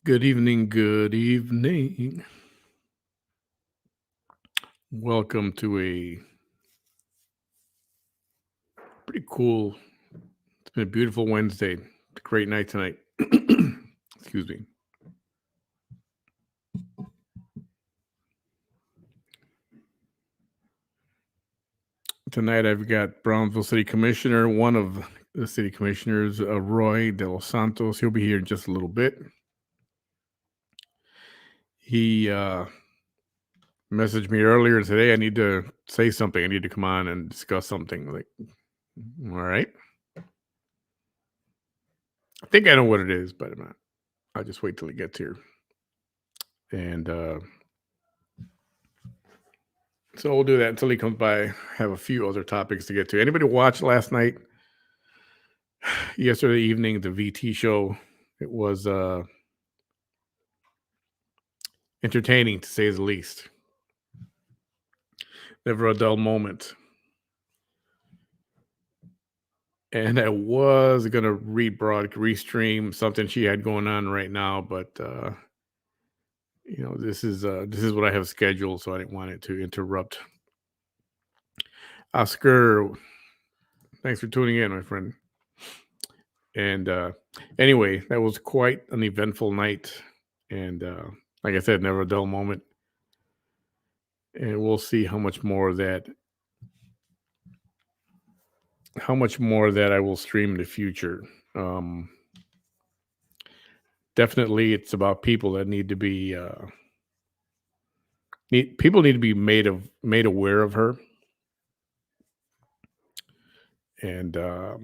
Good evening. Good evening. Welcome to a pretty cool, it's been a beautiful Wednesday. It's a great night tonight. Excuse me. Tonight I've got Brownsville City Commissioner, one of the city commissioners, Roy de los Santos. He'll be here in just a little bit. He messaged me earlier today. I need to say something. I need to come on and discuss something. Like, all right. I think I know what it is, but I'm not. I'll just wait till he gets here. And so we'll do that until he comes by. I have a few other topics to get to. Anybody watch last night, yesterday evening, the VT show? It was entertaining to say the least. Never a dull moment. And I was gonna restream something she had going on right now, but this is what I have scheduled, so I didn't want it to interrupt. Oscar, thanks for tuning in, my friend. And anyway, that was quite an eventful night. And like I said, never a dull moment. And we'll see how much more of that I will stream in the future. Definitely it's about people that need to be people need to be made aware of her. And I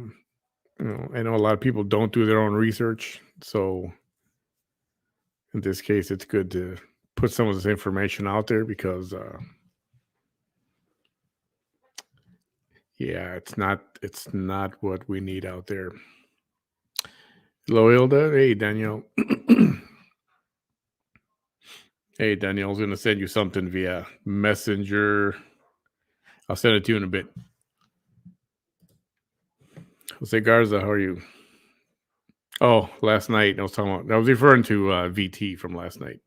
know a lot of people don't do their own research, so in this case it's good to put some of this information out there because yeah, it's not what we need out there. Hello, Hilda. Hey, Danielle. Hey, Danielle's going to send you something via Messenger. I'll send it to you in a bit. Jose Garza, how are you? Oh, last night I was referring to VT from last night.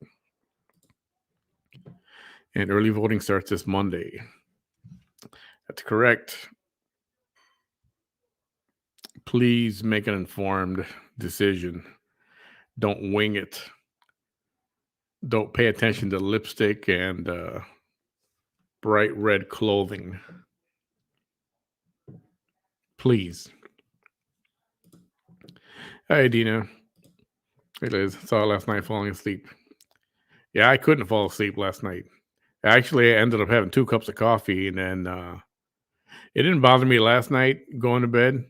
And early voting starts this Monday. That's correct. Please make an informed decision. Don't wing it. Don't pay attention to lipstick and bright red clothing. Please. Hi, Dina. Hey, Liz. Saw last night falling asleep. Yeah, I couldn't fall asleep last night. Actually, I ended up having 2 cups of coffee, and then it didn't bother me last night going to bed,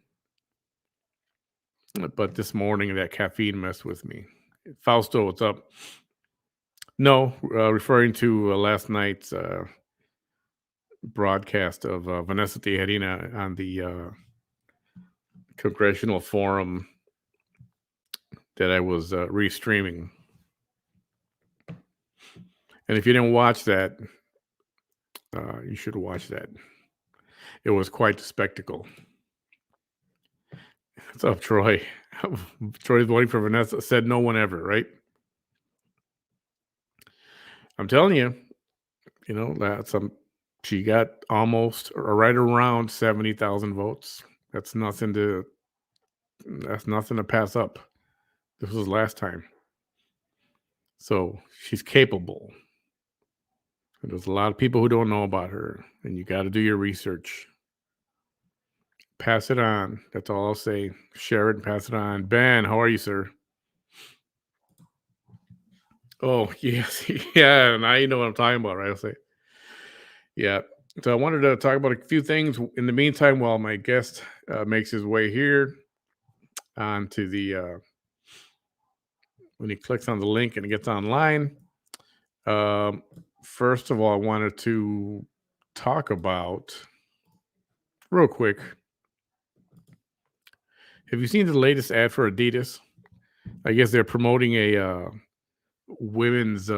but this morning that caffeine messed with me. Fausto, what's up? No, referring to last night's broadcast of Vanessa Tijerina on the congressional forum that I was restreaming. And if you didn't watch that, you should watch that. It was quite the spectacle. What's up, Troy? Troy's voting for Vanessa. Said no one ever, right? I'm telling you, she got almost or right around 70,000 votes. That's nothing to pass up. This was last time. So she's capable. And there's a lot of people who don't know about her, and you got to do your research. Pass it on. That's all I'll say. Share it and pass it on. Ben, how are you, sir? Oh, yes. Yeah, now you know what I'm talking about, right? I'll say. Yeah. So I wanted to talk about a few things in the meantime while my guest makes his way here onto the when he clicks on the link and it gets online. First of all, I wanted to talk about real quick. Have you seen the latest ad for Adidas? I guess they're promoting a women's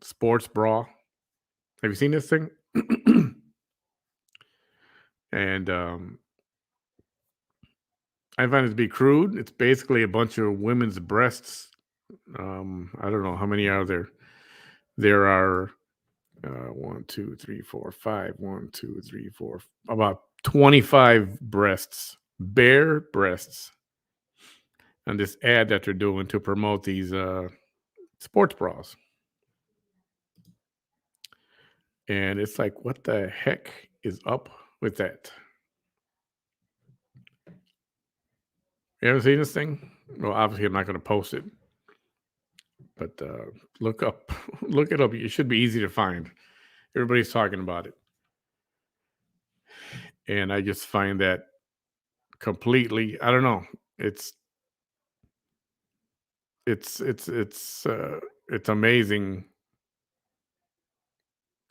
sports bra. Have you seen this thing? And I find it to be crude. It's basically a bunch of women's breasts I don't know how many are there. There are 1, 2, 3, 4, 5. 1, 2, 3, 4. About 25 breasts, bare breasts, on this ad that they're doing to promote these sports bras. And it's like, what the heck is up with that? You ever seen this thing? Well, obviously, I'm not going to post it, but look up, look it up. It should be easy to find. Everybody's talking about it, and I just find that completely. I don't know. It's it's it's it's uh, it's amazing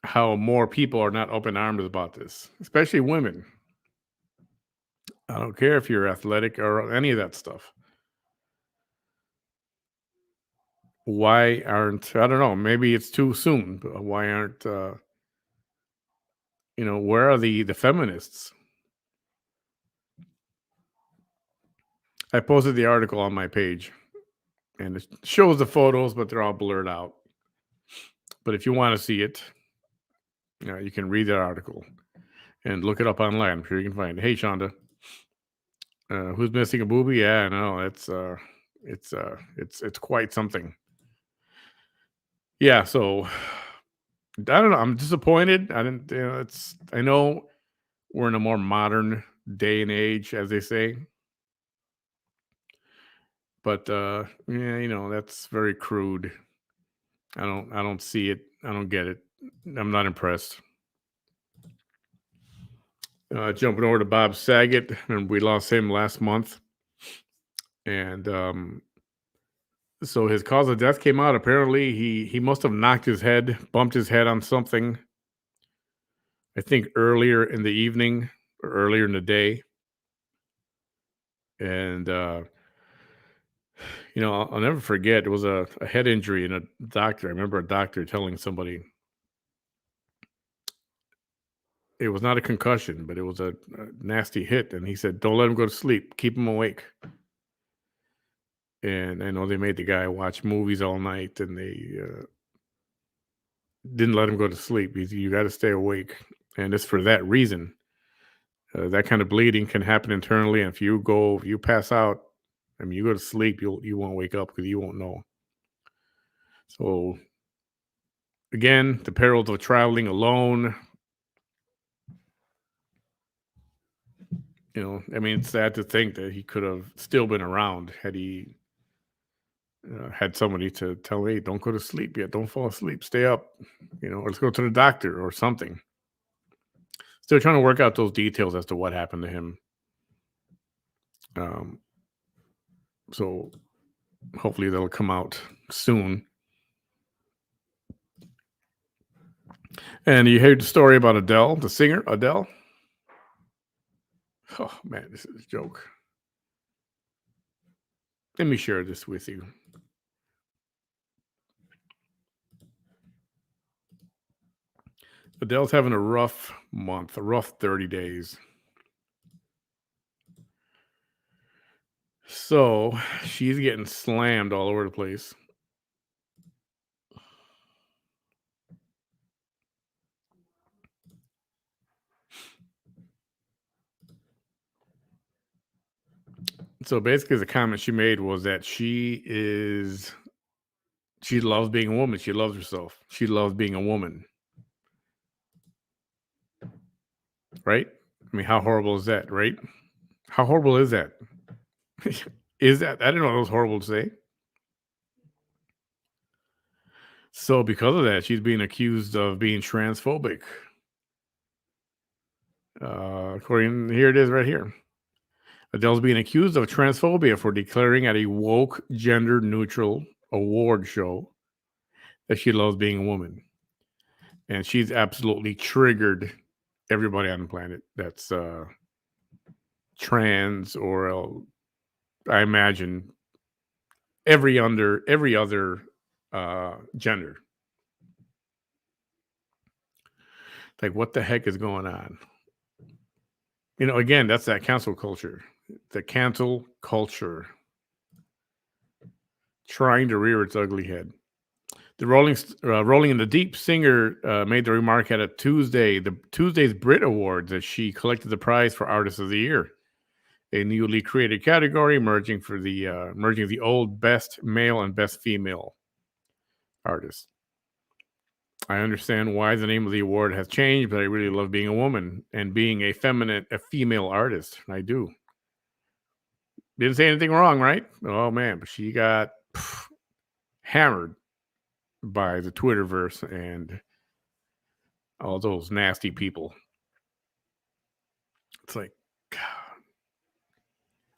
how more people are not open arms about this, especially women. I don't care if you're athletic or any of that stuff. Why aren't I don't know, maybe it's too soon, but why aren't where are the feminists? I posted the article on my page and it shows the photos, but they're all blurred out. But if you want to see it, you can read that article and look it up online. I'm sure you can find it. Hey, Shonda, who's missing a boobie? Yeah, I know. It's quite something. Yeah, so I don't know. I'm disappointed. I didn't. It's. I know we're in a more modern day and age, as they say, but yeah, that's very crude. I don't see it. I don't get it. I'm not impressed. Jumping over to Bob Saget, and we lost him last month, and so his cause of death came out. Apparently, he must have knocked his head, bumped his head on something. I think earlier in the evening or earlier in the day, and I'll never forget. It was a head injury, and a doctor. I remember a doctor telling somebody it was not a concussion, but it was a nasty hit, and he said, "Don't let him go to sleep. Keep him awake." And I know they made the guy watch movies all night, and they didn't let him go to sleep. You got to stay awake, and it's for that reason. That kind of bleeding can happen internally, and if you pass out, I mean, you go to sleep, you won't wake up because you won't know. So again, the perils of traveling alone. I mean, it's sad to think that he could have still been around had he had somebody to tell, hey, don't go to sleep yet, don't fall asleep, stay up, or let's go to the doctor or something. Still trying to work out those details as to what happened to him. Um, so hopefully that'll come out soon. And you heard the story about Adele, the singer Adele. Oh man, this is a joke. Let me share this with you. Adele's having a rough month, a rough 30 days. So she's getting slammed all over the place. So basically, the comment she made was that she loves being a woman. She loves herself. She loves being a woman. Right? I mean, how horrible is that, right? How horrible is that? Is that I didn't know that was horrible to say. So because of that, she's being accused of being transphobic. According here it is right here. Adele's being accused of transphobia for declaring at a woke gender neutral award show that she loves being a woman. And she's absolutely triggered everybody on the planet that's trans or I imagine every other gender. Like, what the heck is going on? Again, that's that cancel culture. The cancel culture. trying to rear its ugly head. The Rolling in the Deep singer made the remark at the Tuesday's Brit Awards as she collected the prize for Artist of the Year, a newly created category merging the old Best Male and Best Female Artist. I understand why the name of the award has changed, but I really love being a woman and being a female artist. I do. Didn't say anything wrong, right? Oh man, but she got hammered by the Twitterverse and all those nasty people. It's like, God,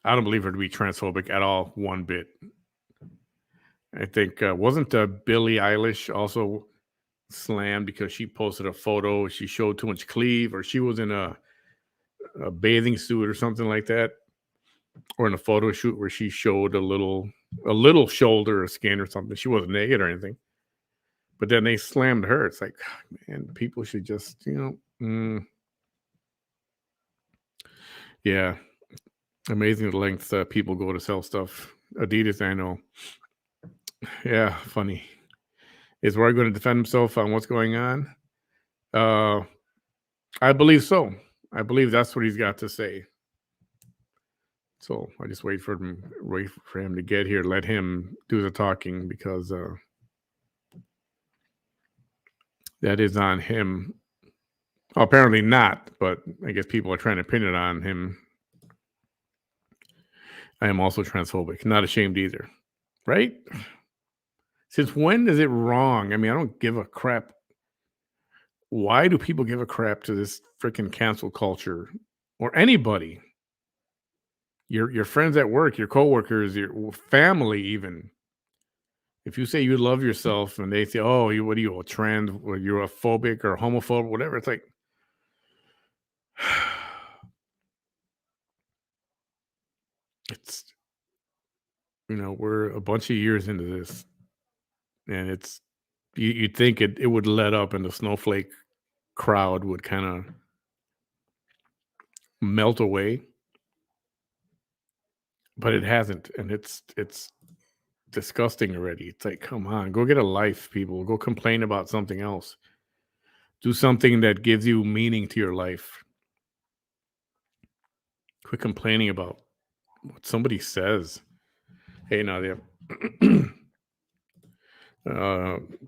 I don't believe her to be transphobic at all, one bit. I think wasn't Billie Eilish also slammed because she posted a photo, she showed too much cleave, or she was in a bathing suit or something like that, or in a photo shoot where she showed a little shoulder or skin or something. She wasn't naked or anything, but then they slammed her. It's like, man, people should just, yeah, amazing the lengths people go to sell stuff. Adidas, I know. Yeah, funny. Is Roy going to defend himself on what's going on? I believe so. I believe that's what he's got to say. So I just wait for him to get here. Let him do the talking because that is on him. Well, apparently not, but I guess people are trying to pin it on him. I am also transphobic. Not ashamed either. Right? Since when is it wrong? I mean, I don't give a crap. Why do people give a crap to this freaking cancel culture or anybody? Your friends at work, your coworkers, your family, even. If you say you love yourself and they say, "Oh, what are you, a trans, or you're a phobic or homophobe, whatever," it's like, it's we're a bunch of years into this, and it's you'd think it would let up and the snowflake crowd would kind of melt away, but it hasn't, and it's disgusting already. It's like, come on, go get a life, people. Go complain about something else. Do something that gives you meaning to your life. Quit complaining about what somebody says. Hey, now they have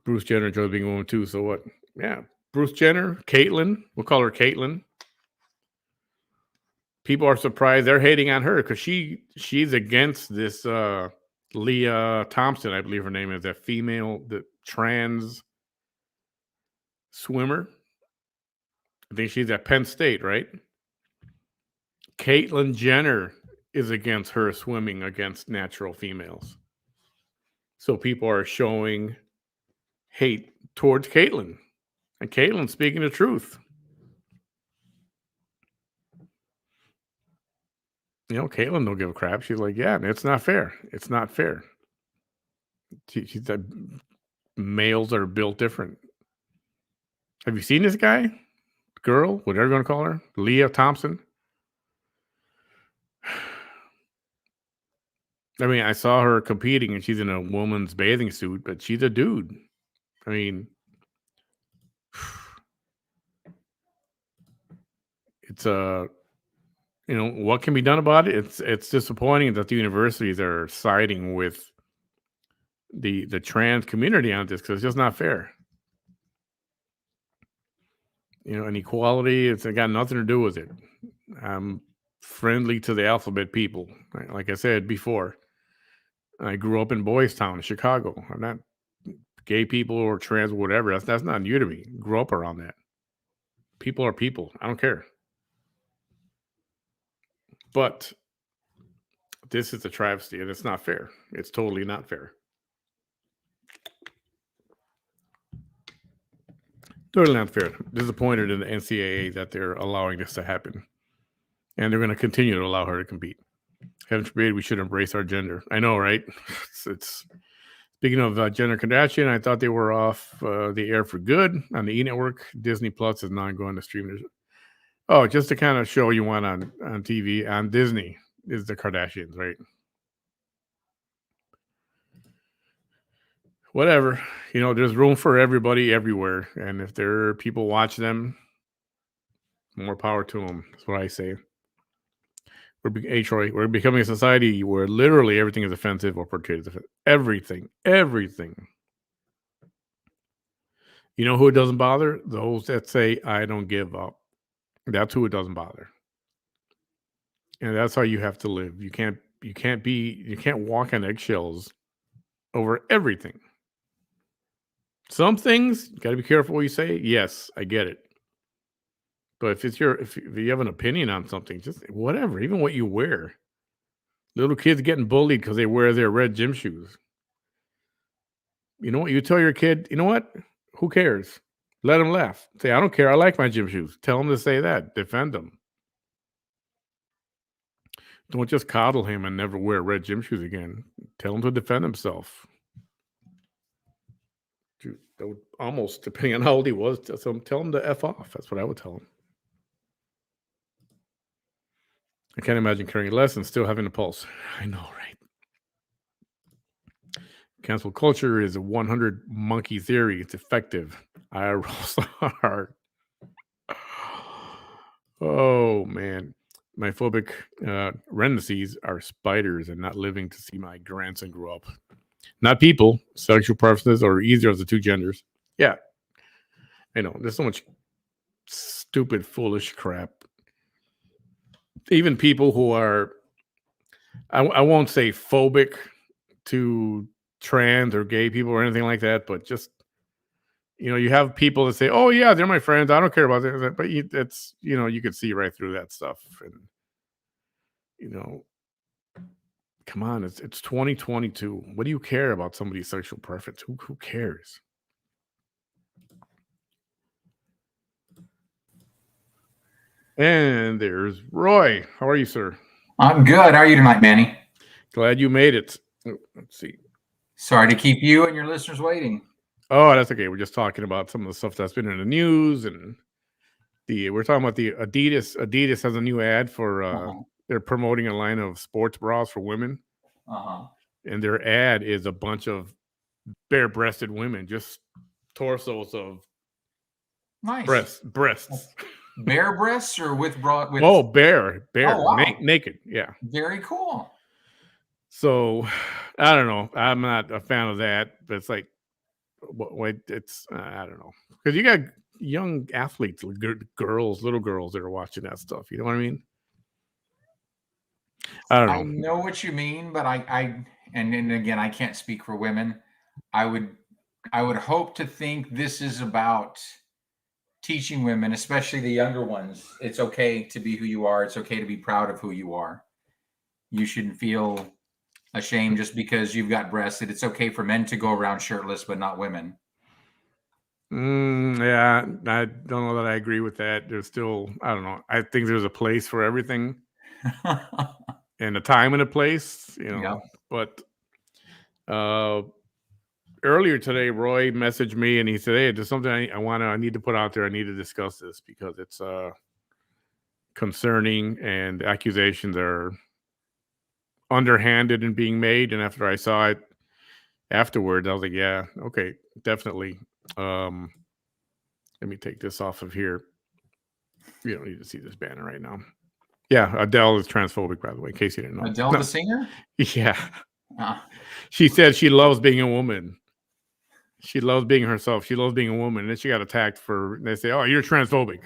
Bruce Jenner enjoys being a woman too. So what? Yeah, Bruce Jenner, Caitlyn. We'll call her Caitlyn. People are surprised. They're hating on her because she's against this Leah Thompson, I believe her name is, that female, the trans swimmer. I think she's at Penn State, right? Caitlyn Jenner is against her swimming against natural females. So people are showing hate towards Caitlyn. And Caitlyn's speaking the truth. Caitlyn don't give a crap. She's like, yeah, it's not fair. It's not fair. She said males are built different. Have you seen this guy? Girl, whatever you want to call her? Leah Thompson? I mean, I saw her competing and she's in a woman's bathing suit, but she's a dude. I mean, it's what can be done about it? It's disappointing that the universities are siding with the trans community on this because it's just not fair. And equality, it's got nothing to do with it. I'm friendly to the alphabet people. Like I said before, I grew up in Boys Town, Chicago. I'm not gay people or trans or whatever. That's not new to me. Grew up around that. People are people. I don't care. But this is a travesty, and it's not fair. It's totally not fair. Totally not fair. Disappointed in the NCAA that they're allowing this to happen. And they're going to continue to allow her to compete. Heaven forbid we should embrace our gender. I know, right? It's speaking of Jenner Kardashian, I thought they were off the air for good on the E! Network. Disney Plus is not going to stream. Oh, just to kind of show you one on TV on Disney is the Kardashians, right? whatever. There's room for everybody everywhere, and if there are people watch them, more power to them. That's what I say. Hey Troy, we're becoming a society where literally everything is offensive or portrayed as offensive. Everything. You know who it doesn't bother? Those that say I don't give up. That's who it doesn't bother. And that's how you have to live. You can't walk on eggshells over everything. Some things, you got to be careful what you say. Yes, I get it. But if you have an opinion on something, just whatever, even what you wear. Little kids getting bullied because they wear their red gym shoes. You know what? You tell your kid, you know what? Who cares? Let them laugh. Say, I don't care. I like my gym shoes. Tell them to say that. Defend them. Don't just coddle him and never wear red gym shoes again. Tell him to defend himself. That would almost, depending on how old he was, tell him to F off. That's what I would tell him. I can't imagine carrying less and still having a pulse. I know, right? Cancel culture is a 100 monkey theory. It's effective. I roll so hard. Oh, man. My phobic tendencies are spiders and not living to see my grandson grow up. Not people, sexual preferences, or either of the two genders. Yeah. I know. There's so much stupid, foolish crap. Even people who are, I won't say phobic to trans or gay people or anything like that, but just, you have people that say, oh, yeah, they're my friends. I don't care about that. But it's, you can see right through that stuff. And, come on, it's 2022. What do you care about somebody's sexual preference? Who cares? And there's Roy. How are you, sir? I'm good. How are you tonight, Manny? Glad you made it. Let's see. Sorry to keep you and your listeners waiting. Oh, that's okay. We're just talking about some of the stuff that's been in the news, and we're talking about the Adidas. Adidas has a new ad for they're promoting a line of sports bras for women. And their ad is a bunch of bare-breasted women, just torsos of nice breasts. Bare breasts or with bra? Bare, Oh, wow. naked. Yeah, very cool. So I don't know. I'm not a fan of that, but it's like, it's I don't know, because you got young athletes, girls, little girls that are watching that stuff. You know what I mean? I don't know. I know what you mean, but and again, I can't speak for women. I would hope to think this is about teaching women, especially the younger ones, it's okay to be who you are. It's okay to be proud of who you are. You shouldn't feel ashamed just because you've got breasts. It's okay for men to go around shirtless, but not women. Yeah, I don't know that I agree with that. There's still, I don't know. I think there's a place for everything, and a time and a place, Yep. But earlier today, Roy messaged me and he said, "Hey, there's something I need to put out there. I need to discuss this because it's concerning and accusations are underhanded and being made." And after I saw it afterwards, I was like, "Yeah, okay, definitely." Let me take this off of here. You don't need to see this banner right now. Yeah, Adele is transphobic, by the way, in case you didn't know. Adele, the singer? Yeah. She said she loves being a woman. She loves being herself. She loves being a woman. And then she got attacked they say, "Oh, you're transphobic."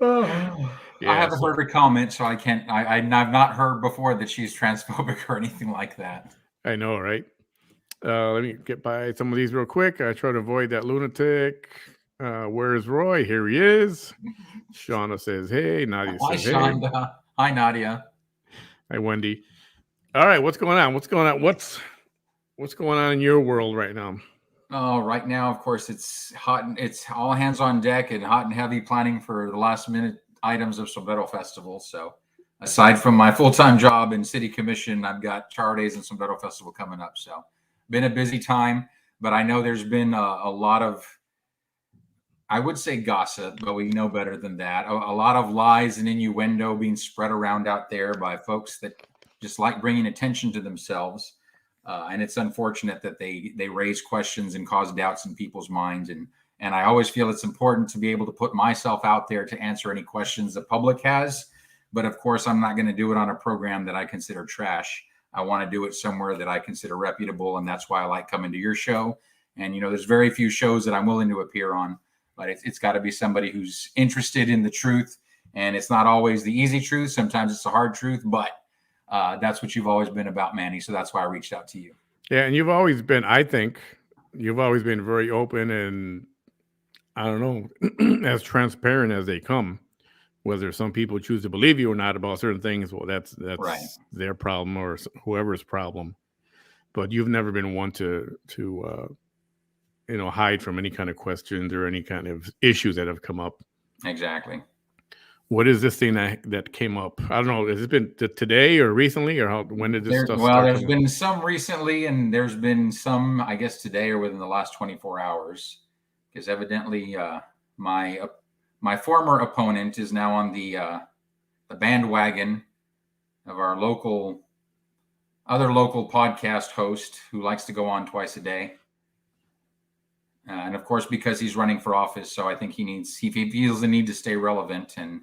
I haven't heard her comment, so I can't. I've not heard before that she's transphobic or anything like that. I know, right? Let me get by some of these real quick. I try to avoid that lunatic. Where's Roy? Here he is. Shauna says, "Hey." Nadia says, "Hey." Shonda. Hi, Nadia. Hi, Wendy. All right, what's going on? What's going on? What's going on in your world right now? Oh, right now, of course, it's hot and it's all hands on deck and hot and heavy planning for the last minute items of Sombrero Festival. So aside from my full-time job in City Commission, I've got Char Days and Sombrero Festival coming up. So been a busy time, but I know there's been a lot of, I would say gossip, but we know better than that. A lot of lies and innuendo being spread around out there by folks that just like bringing attention to themselves. And it's unfortunate that they raise questions and cause doubts in people's minds. And I always feel it's important to be able to put myself out there to answer any questions the public has. But of course, I'm not going to do it on a program that I consider trash. I want to do it somewhere that I consider reputable. And that's why I like coming to your show. And, there's very few shows that I'm willing to appear on, but it's got to be somebody who's interested in the truth. And it's not always the easy truth. Sometimes it's the hard truth, but that's what you've always been about, Manny. So that's why I reached out to you. Yeah. And I think you've always been very open and, I don't know, as transparent as they come. Whether some people choose to believe you or not about certain things, well, that's Right. their problem or whoever's problem. But you've never been one to hide from any kind of questions or any kind of issues that have come up. Exactly. What is this thing that came up? I don't know. Has it been today or recently, or when did this stuff start? Well, there's been some recently, and there's been some, I guess, today or within the last 24 hours, because evidently my former opponent is now on the bandwagon of our other local podcast host who likes to go on twice a day. And of course, because he's running for office, so I think he feels the need to stay relevant. And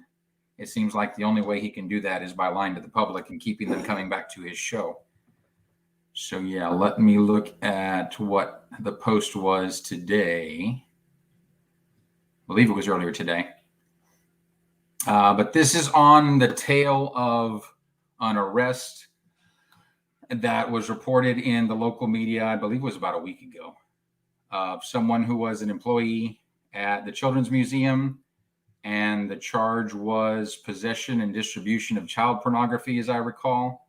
it seems like the only way he can do that is by lying to the public and keeping them coming back to his show. So yeah, let me look at what the post was today. I believe it was earlier today. But this is on the tail of an arrest that was reported in the local media, I believe it was about a week ago, of someone who was an employee at the Children's Museum, and the charge was possession and distribution of child pornography, as I recall.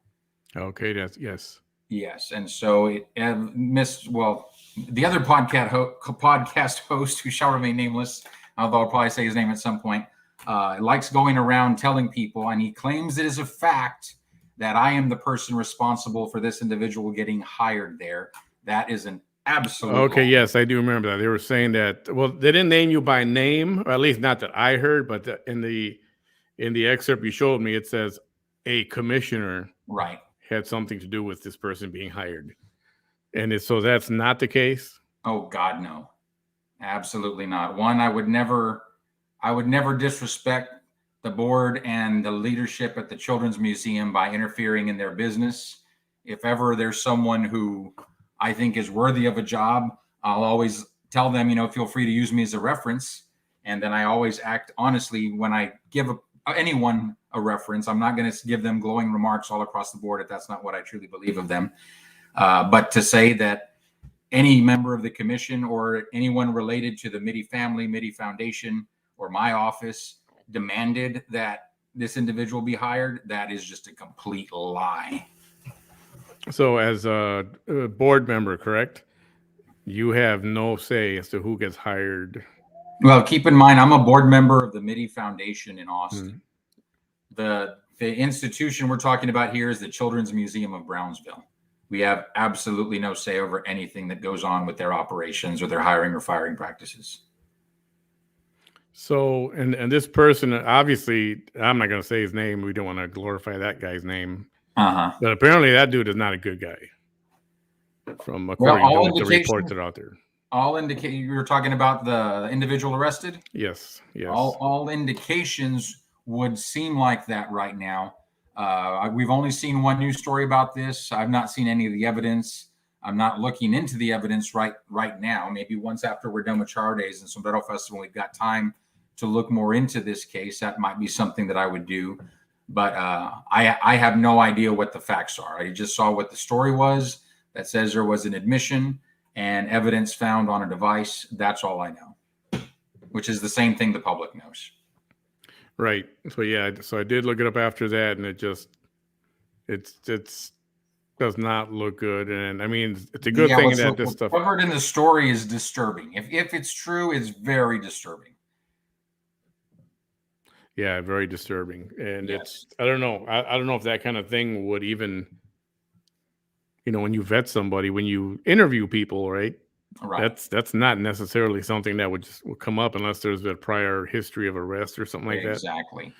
Okay, yes. Yes, and so the other podcast host, who shall remain nameless, although I'll probably say his name at some point, likes going around telling people, and he claims it is a fact, that I am the person responsible for this individual getting hired there. That is an absolute Okay, lie. yes, I do remember that. They were saying that, well, they didn't name you by name, or at least not that I heard, but in the excerpt you showed me, it says a commissioner Right. had something to do with this person being hired. And so that's not the case? Oh, God, no. Absolutely not. One, I would never disrespect the board and the leadership at the Children's Museum by interfering in their business. If ever there's someone who I think is worthy of a job, I'll always tell them, feel free to use me as a reference. And then I always act honestly when I give anyone a reference. I'm not going to give them glowing remarks all across the board if that's not what I truly believe of them. But to say that any member of the commission or anyone related to the Mitty family, Mitty Foundation, or my office demanded that this individual be hired, that is just a complete lie. So as a board member, correct? You have no say as to who gets hired. Well, keep in mind, I'm a board member of the Mitty Foundation in Austin. The institution we're talking about here is the Children's Museum of Brownsville. We have absolutely no say over anything that goes on with their operations or their hiring or firing practices. So, and this person, obviously, I'm not going to say his name. We don't want to glorify that guy's name. Uh-huh. But apparently that dude is not a good guy. According to the reports that are out there. All indicate you're talking about the individual arrested? Yes. All indications would seem like that right now. We've only seen one news story about this. I've not seen any of the evidence. I'm not looking into the evidence right now. Maybe once after we're done with Char Days and Sombrero Festival, we've got time to look more into this case. That might be something that I would do. But I have no idea what the facts are. I just saw what the story was that says there was an admission and evidence found on a device. That's all I know, which is the same thing the public knows. Right. So yeah. So I did look it up after that, and it's does not look good. And I mean, it's a good thing that this stuff covered in the story is disturbing. If it's true, it's very disturbing. Yeah, very disturbing. And yes. I don't know. I don't know if that kind of thing would even, when you vet somebody, when you interview people, right? That's not necessarily something that would come up unless there's a prior history of arrest or something like that. Exactly.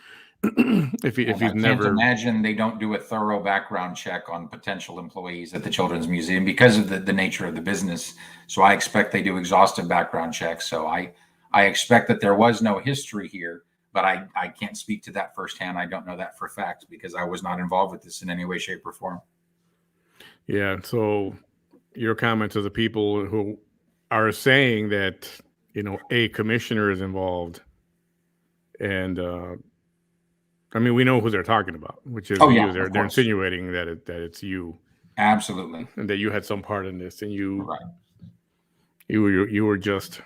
if And he's I never. can't imagine they don't do a thorough background check on potential employees at the Children's Museum because of the nature of the business. So I expect they do exhaustive background checks. So I expect that there was no history here, but I can't speak to that firsthand. I don't know that for a fact because I was not involved with this in any way, shape, or form. Yeah. So your comment to the people who are saying that, a commissioner is involved, and I mean, we know who they're talking about, which is Oh, you. yeah, They're of course. insinuating that it's you, Absolutely. and that you had some part in this, and Right. you were just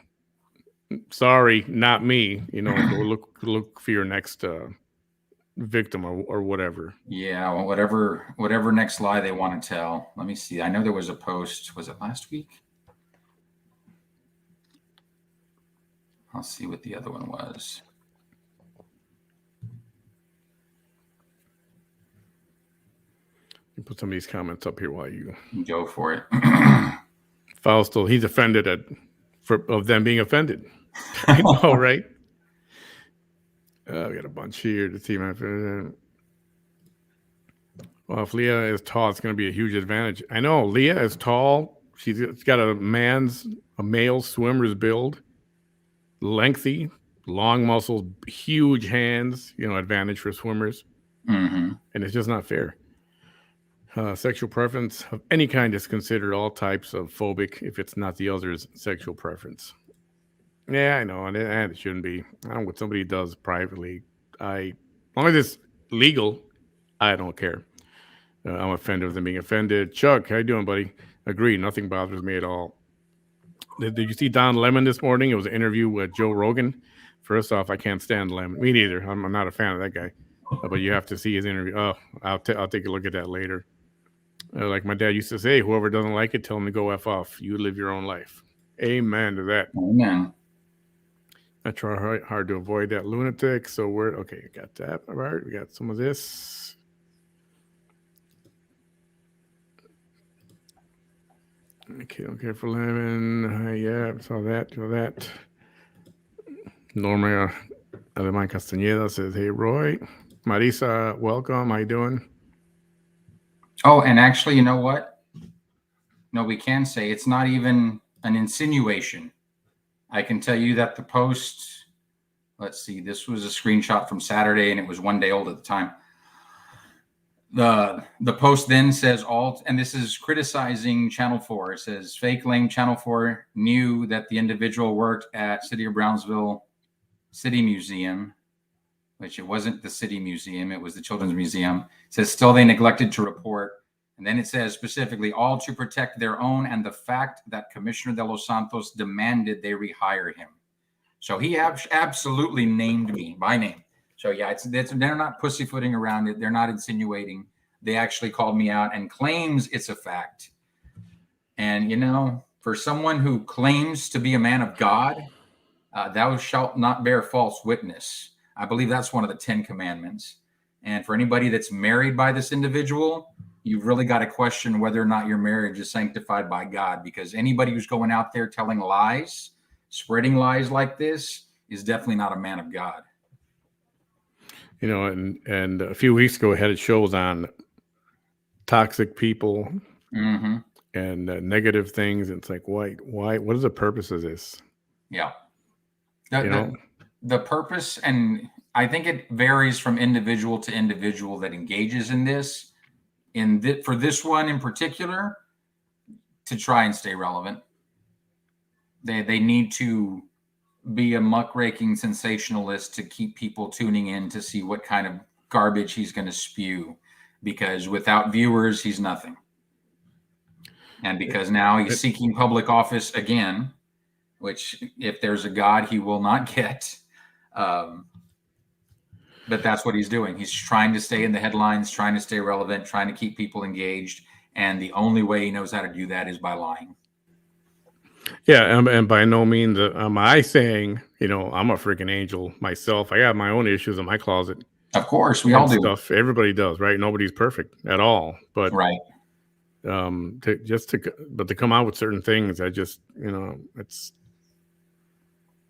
sorry, not me. Go look for your next victim or whatever. Yeah, well, whatever next lie they want to tell. Let me see. I know there was a post. Was it last week? I'll see what the other one was. You put some of these comments up here while you Go for it. Fausto, he's offended of them being offended. I know, right? We got a bunch here to see. Well, if Leah is tall, it's going to be a huge advantage. I know Leah is tall. She's got a male swimmer's build, lengthy, long muscles, huge hands. Advantage for swimmers, and it's just not fair. Sexual preference of any kind is considered all types of phobic if it's not the other's sexual preference. Yeah, I know, and it shouldn't be. I don't know what somebody does privately. As long as it's legal, I don't care. I'm offended with them being offended. Chuck, how you doing, buddy? Agree. Nothing bothers me at all. Did you see Don Lemon this morning? It was an interview with Joe Rogan. First off, I can't stand Lemon. Me neither. I'm not a fan of that guy. But you have to see his interview. Oh, I'll take a look at that later. Like my dad used to say, whoever doesn't like it, tell them to go F off. You live your own life. Amen to that. Amen. I try hard to avoid that lunatic. So we're okay. Got that. All right. We got some of this. Okay. Okay. For Lemon. Yeah. Saw that. Norma Alemán Castañeda says, "Hey, Roy. Marisa, welcome. How you doing?" Oh, and actually, you know what? No, we can say it's not even an insinuation. I can tell you that the post, let's see, this was a screenshot from Saturday and it was one day old at the time. The post then says and this is criticizing Channel 4. It says fake lame Channel 4 knew that the individual worked at City of Brownsville City Museum, which it wasn't the City Museum, it was the Children's Museum. It says still they neglected to report. And then it says specifically all to protect their own and the fact that Commissioner de los Santos demanded they rehire him. So he absolutely named me by name. So yeah, they're not pussyfooting around it. They're not insinuating. They actually called me out and claims it's a fact. And for someone who claims to be a man of God, thou shalt not bear false witness. I believe that's one of the 10 commandments. And for anybody that's married by this individual, you've really got to question whether or not your marriage is sanctified by God, because anybody who's going out there telling lies, spreading lies like this is definitely not a man of God. And a few weeks ago, I had shows on toxic people and negative things. It's like, why? What is the purpose of this? Yeah. The purpose, and I think it varies from individual to individual that engages in this. For this one in particular, to try and stay relevant. They need to be a muckraking sensationalist to keep people tuning in to see what kind of garbage he's going to spew, because without viewers, he's nothing. And because now he's seeking public office again, which if there's a God, he will not get. But that's what he's doing. He's trying to stay in the headlines, trying to stay relevant, trying to keep people engaged. And the only way he knows how to do that is by lying. Yeah, and by no means am I saying, I'm a freaking angel myself. I got my own issues in my closet. Of course, we all do. Stuff. Everybody does, right? Nobody's perfect at all. But right. To come out with certain things, I just, it's.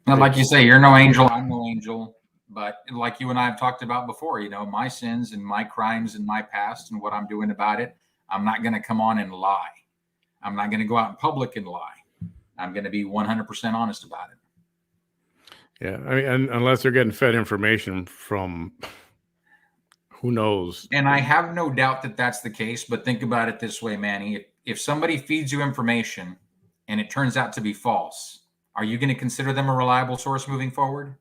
Now, like you say, you're no angel. I'm no angel. But like you and I have talked about before, my sins and my crimes and my past and what I'm doing about it, I'm not going to come on and lie. I'm not going to go out in public and lie. I'm going to be 100% honest about it. Yeah, I mean, and unless they're getting fed information from who knows. And I have no doubt that that's the case. But think about it this way, Manny. If somebody feeds you information and it turns out to be false, are you going to consider them a reliable source moving forward?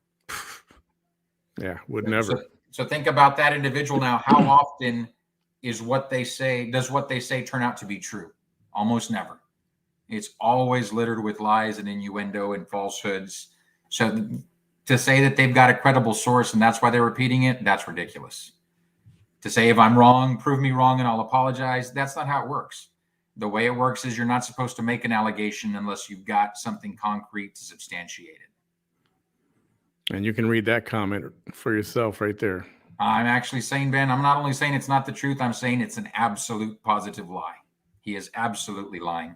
Yeah, would never. So think about that individual now. How often does what they say turn out to be true? Almost never. It's always littered with lies and innuendo and falsehoods. So to say that they've got a credible source and that's why they're repeating it, that's ridiculous. To say, if I'm wrong, prove me wrong and I'll apologize, that's not how it works. The way it works is you're not supposed to make an allegation unless you've got something concrete to substantiate it. And you can read that comment for yourself right there. I'm actually saying, Ben, I'm not only saying it's not the truth, I'm saying it's an absolute positive lie. He is absolutely lying.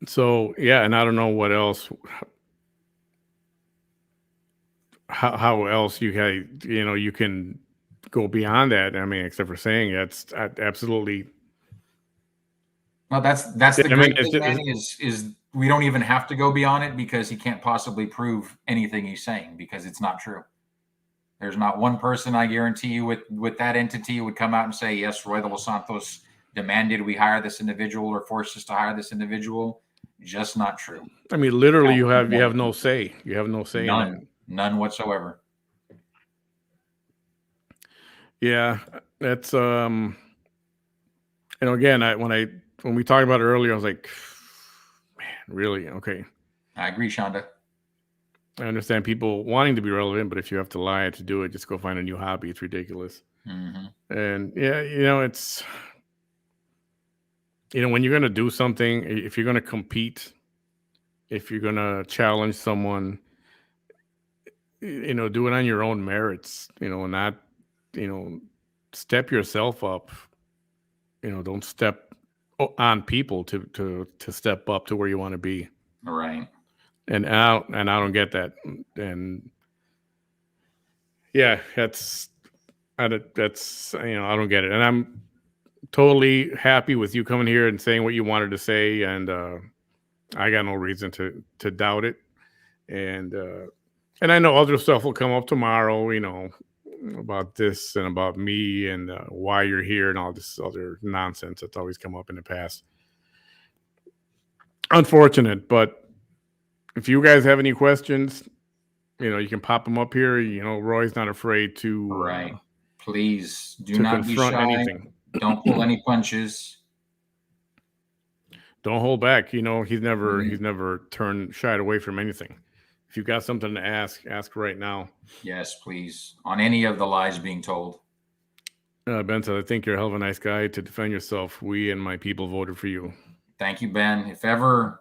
So, yeah, and I don't know what else, how else you can go beyond that. I mean, except for saying that's absolutely. Well, that's the great thing, Manny, is we don't even have to go beyond it because he can't possibly prove anything he's saying because it's not true. There's not one person, I guarantee you, with that entity would come out and say, yes, Roy de los Santos demanded we hire this individual or forced us to hire this individual. Just not true. I mean, literally, you have no say. You have no say. None whatsoever. Yeah, that's again, when we talked about it earlier, I was like, man, really? Okay. I agree, Shonda. I understand people wanting to be relevant, but if you have to lie to do it, just go find a new hobby. It's ridiculous. Mm-hmm. And yeah, it's, when you're going to do something, if you're going to compete, if you're going to challenge someone, do it on your own merits, not, step yourself up, don't step on people to step up to where you want to be. Right. And I don't get that. And yeah, I don't get it. And I'm totally happy with you coming here and saying what you wanted to say. And I got no reason to doubt it. And I know other stuff will come up tomorrow, about this and about me and why you're here and all this other nonsense that's always come up in the past. Unfortunate, but if you guys have any questions, you can pop them up here. Roy's not afraid to. Right. Please do not be shy. Anything. Don't pull any punches. Don't hold back. He's never shied away from anything. If you've got something to ask right now. Yes, please. On any of the lies being told. Ben said, I think you're a hell of a nice guy to defend yourself. We and my people voted for you. Thank you, Ben. If ever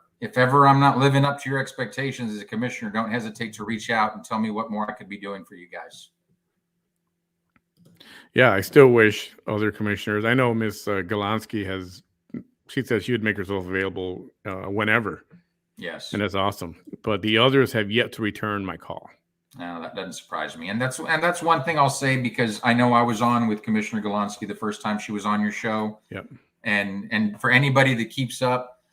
I'm not living up to your expectations as a commissioner, don't hesitate to reach out and tell me what more I could be doing for you guys. Yeah, I still wish other commissioners. I know Ms. Galansky she says she would make herself available whenever. Yes. And that's awesome. But the others have yet to return my call. No, that doesn't surprise me. And that's one thing I'll say, because I know I was on with Commissioner Galansky the first time she was on your show. Yep. And for anybody that keeps up,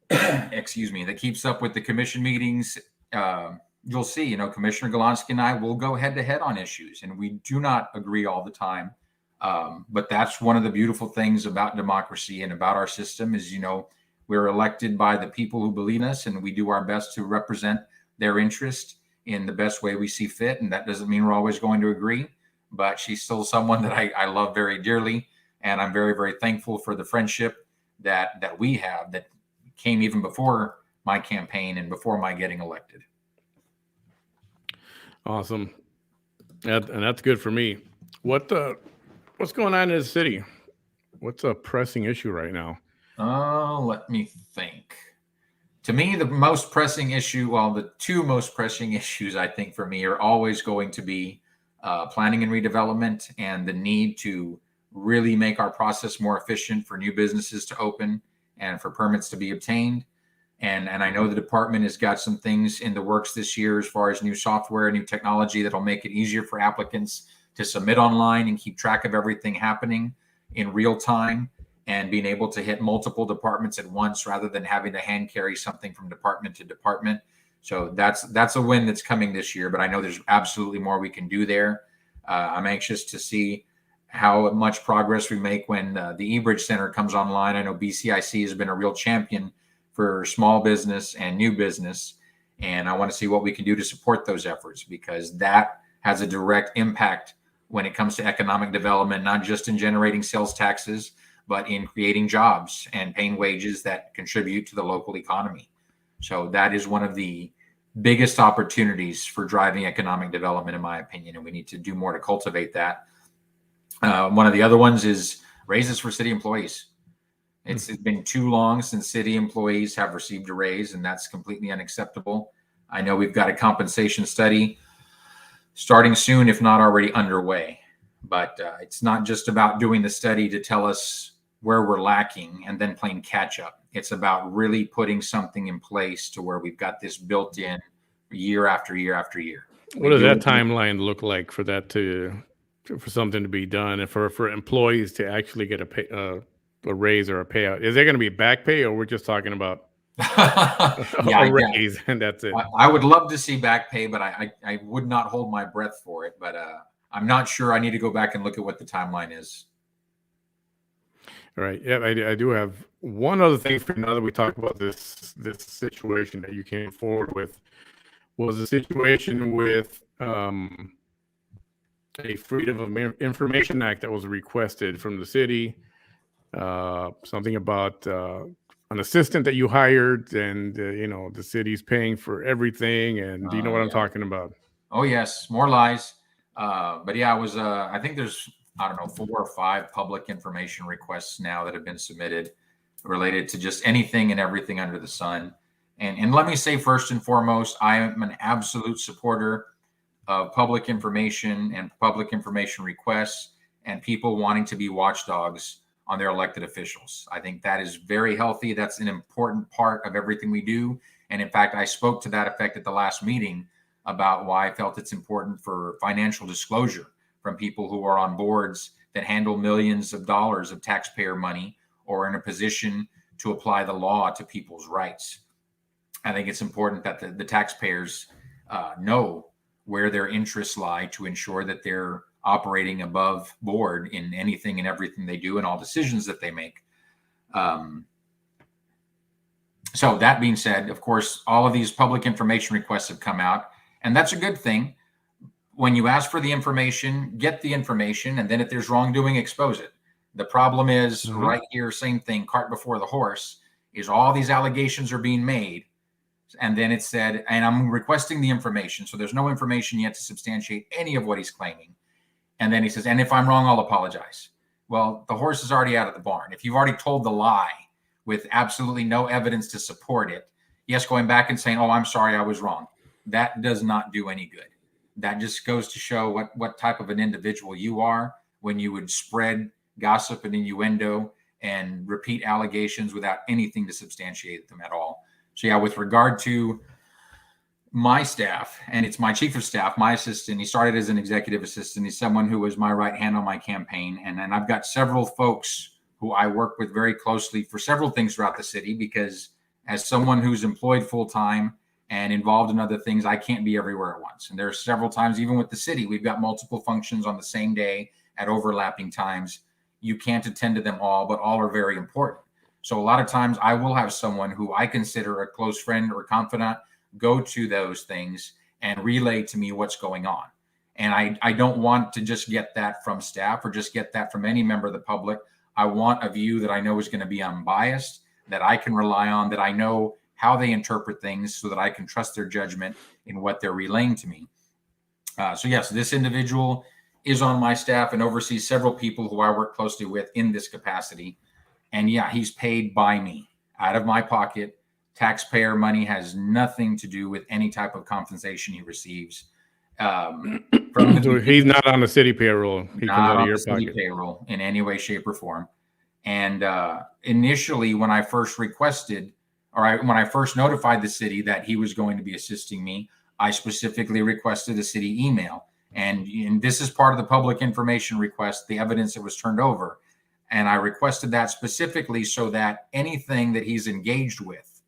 that keeps up with the commission meetings, you'll see, Commissioner Galansky and I will go head to head on issues, and we do not agree all the time. But that's one of the beautiful things about democracy and about our system is, we're elected by the people who believe in us, and we do our best to represent their interest in the best way we see fit. And that doesn't mean we're always going to agree, but she's still someone that I love very dearly. And I'm very, very thankful for the friendship that we have that came even before my campaign and before my getting elected. Awesome. And that's good for me. What's going on in the city? What's a pressing issue right now? Let me think. To me, the most pressing issue, the two most pressing issues, I think, for me are always going to be planning and redevelopment and the need to really make our process more efficient for new businesses to open and for permits to be obtained. And I know the department has got some things in the works this year as far as new software, new technology that'll make it easier for applicants to submit online and keep track of everything happening in real time, and being able to hit multiple departments at once rather than having to hand carry something from department to department. So that's a win that's coming this year, but I know there's absolutely more we can do there. I'm anxious to see how much progress we make when the eBridge Center comes online. I know BCIC has been a real champion for small business and new business, and I want to see what we can do to support those efforts, because that has a direct impact when it comes to economic development, not just in generating sales taxes, but in creating jobs and paying wages that contribute to the local economy. So that is one of the biggest opportunities for driving economic development, in my opinion, and we need to do more to cultivate that. One of the other ones is raises for city employees. It's been too long since city employees have received a raise, and that's completely unacceptable. I know we've got a compensation study starting soon, if not already underway, but it's not just about doing the study to tell us where we're lacking and then playing catch up. It's about really putting something in place to where we've got this built in year after year after year. What does that timeline look like for that for something to be done, and for employees to actually get a raise or a payout? Is there going to be back pay, or we're just talking about a raise and that's it? I would love to see back pay, but I would not hold my breath for it. But I'm not sure. I need to go back and look at what the timeline is. All right. Yeah, I do have one other thing for now that we talked about this situation that you came forward with, was a situation with a Freedom of Information Act that was requested from the city. Something about an assistant that you hired, and the city's paying for everything. And do you know what I'm talking about? Oh yes, more lies. But yeah, it was. I think there's, I don't know, 4 or 5 public information requests now that have been submitted related to just anything and everything under the sun. And let me say, first and foremost, I am an absolute supporter of public information and public information requests and people wanting to be watchdogs on their elected officials. I think that is very healthy. That's an important part of everything we do. And in fact, I spoke to that effect at the last meeting about why I felt it's important for financial disclosure from people who are on boards that handle millions of dollars of taxpayer money or in a position to apply the law to people's rights. I think it's important that the taxpayers know where their interests lie to ensure that they're operating above board in anything and everything they do and all decisions that they make. So that being said, of course, all of these public information requests have come out, and that's a good thing. When you ask for the information, get the information, and then if there's wrongdoing, expose it. The problem is right here, same thing, cart before the horse, is all these allegations are being made. And then it said, and I'm requesting the information. So there's no information yet to substantiate any of what he's claiming. And then he says, and if I'm wrong, I'll apologize. Well, the horse is already out of the barn. If you've already told the lie with absolutely no evidence to support it, yes, going back and saying, oh, I'm sorry, I was wrong. That does not do any good. That just goes to show what type of an individual you are when you would spread gossip and innuendo and repeat allegations without anything to substantiate them at all. So yeah, with regard to my staff, and it's my chief of staff, my assistant, he started as an executive assistant. He's someone who was my right hand on my campaign. And then I've got several folks who I work with very closely for several things throughout the city, because as someone who's employed full-time and involved in other things, I can't be everywhere at once. And there are several times, even with the city, we've got multiple functions on the same day at overlapping times. You can't attend to them all, but all are very important. So a lot of times I will have someone who I consider a close friend or confidant go to those things and relay to me what's going on. And I don't want to just get that from staff or just get that from any member of the public. I want a view that I know is going to be unbiased, that I can rely on, that I know how they interpret things so that I can trust their judgment in what they're relaying to me. So yes, this individual is on my staff and oversees several people who I work closely with in this capacity. And yeah, he's paid by me out of my pocket. Taxpayer money has nothing to do with any type of compensation he receives. So he's not on the city payroll. He comes out of your pocket. Payroll in any way, shape, or form. And initially, when I first requested when I first notified the city that he was going to be assisting me, I specifically requested a city email. And this is part of the public information request, the evidence that was turned over. And I requested that specifically so that anything that he's engaged with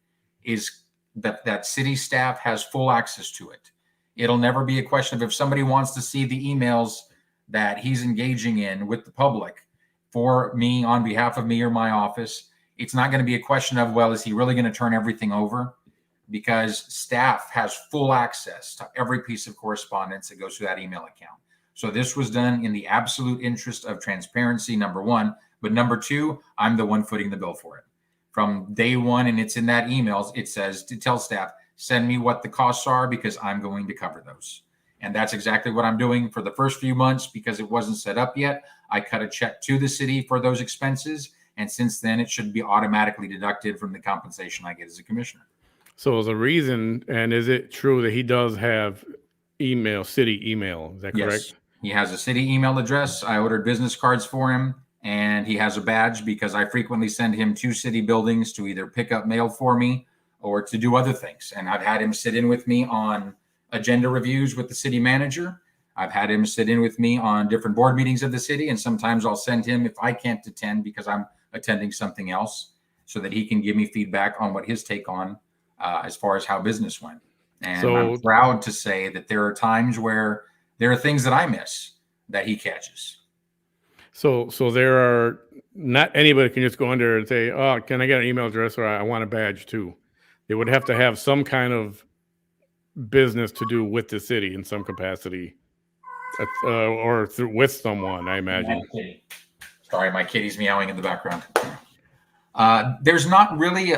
is that city staff has full access to it. It'll never be a question of if somebody wants to see the emails that he's engaging in with the public for me on behalf of me or my office. It's not going to be a question of, well, is he really going to turn everything over? Because staff has full access to every piece of correspondence that goes through that email account. So this was done in the absolute interest of transparency, number one. But number two, I'm the one footing the bill for it. From day one, and it's in that emails, it says to tell staff, send me what the costs are because I'm going to cover those. And that's exactly what I'm doing for the first few months because it wasn't set up yet. I cut a check to the city for those expenses. And since then, it should be automatically deducted from the compensation I get as a commissioner. So there's a reason, and is it true that he does have city email? Is that correct? Yes, he has a city email address. I ordered business cards for him, and he has a badge because I frequently send him to city buildings to either pick up mail for me or to do other things. And I've had him sit in with me on agenda reviews with the city manager. I've had him sit in with me on different board meetings of the city, and sometimes I'll send him if I can't attend because I'm attending something else so that he can give me feedback on what his take on as far as how business went. And I'm proud to say that there are times where there are things that I miss that he catches. So there are not anybody can just go in there and say, oh, can I get an email address or I want a badge too? They would have to have some kind of business to do with the city in some capacity or with someone, I imagine. Sorry, my kitty's meowing in the background. There's not really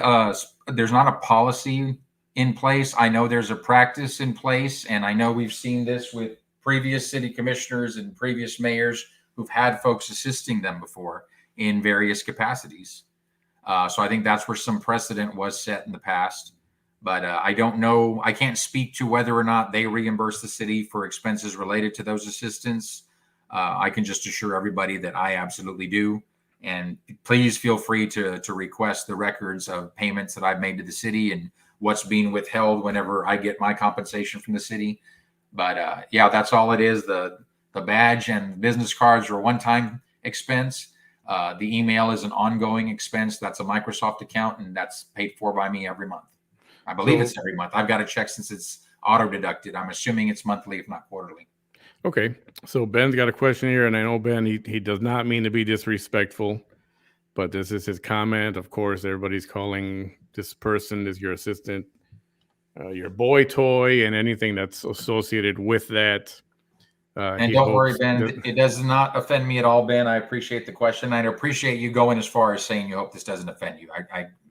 there's not a policy in place. I know there's a practice in place, and I know we've seen this with previous city commissioners and previous mayors who've had folks assisting them before in various capacities. So I think that's where some precedent was set in the past. But I don't know. I can't speak to whether or not they reimburse the city for expenses related to those assistants. I can just assure everybody that I absolutely do. And please feel free to request the records of payments that I've made to the city and what's being withheld whenever I get my compensation from the city. But yeah, that's all it is. The badge and business cards are a one-time expense. The email is an ongoing expense. That's a Microsoft account, and that's paid for by me every month. I believe it's every month. I've got to check since it's auto-deducted. I'm assuming it's monthly, if not quarterly. Okay. So Ben's got a question here, and I know Ben, he does not mean to be disrespectful, but this is his comment. Of course, everybody's calling this person is your assistant, your boy toy, and anything that's associated with that. And don't worry, Ben, it does not offend me at all, Ben. I appreciate the question. I appreciate you going as far as saying you hope this doesn't offend you.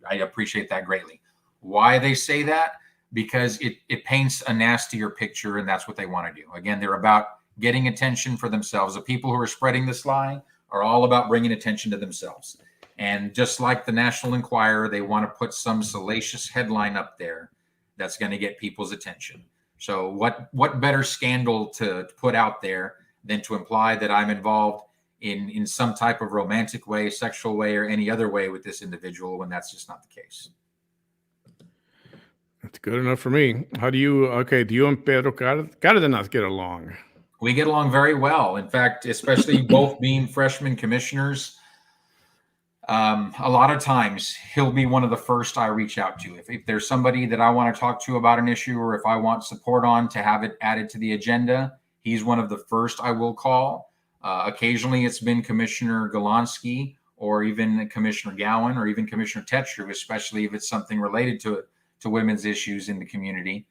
I appreciate that greatly. Why they say that? Because it paints a nastier picture, and that's what they want to do. Again, they're about getting attention for themselves. The people who are spreading this lie are all about bringing attention to themselves. And just like the National Enquirer, they want to put some salacious headline up there that's going to get people's attention. So what better scandal to put out there than to imply that I'm involved in some type of romantic way, sexual way, or any other way with this individual when that's just not the case. That's good enough for me. Do you and Pedro Cardenas get along? We get along very well. In fact, especially both being freshman commissioners, a lot of times he'll be one of the first I reach out to. If there's somebody that I want to talk to about an issue, or if I want support on to have it added to the agenda, he's one of the first I will call. Occasionally it's been Commissioner Golonsky or even Commissioner Gowan or even Commissioner Tetcher, especially if it's something related to women's issues in the community.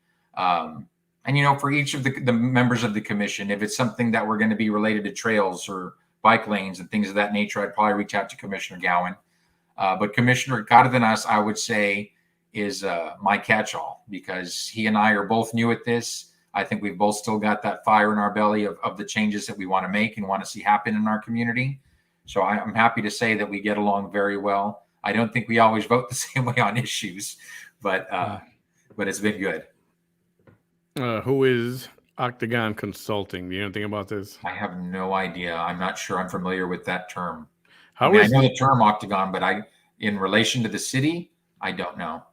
And, for each of the members of the commission, if it's something that we're going to be related to trails or bike lanes and things of that nature, I'd probably reach out to Commissioner Gowan. But Commissioner Cardenas, I would say, is my catch-all because he and I are both new at this. I think we've both still got that fire in our belly of the changes that we want to make and want to see happen in our community. So I'm happy to say that we get along very well. I don't think we always vote the same way on issues, but it's been good. Who is Octagon Consulting? Do you know anything about this? I have no idea. I'm not sure I'm familiar with that term. I know the term Octagon, but in relation to the city, I don't know.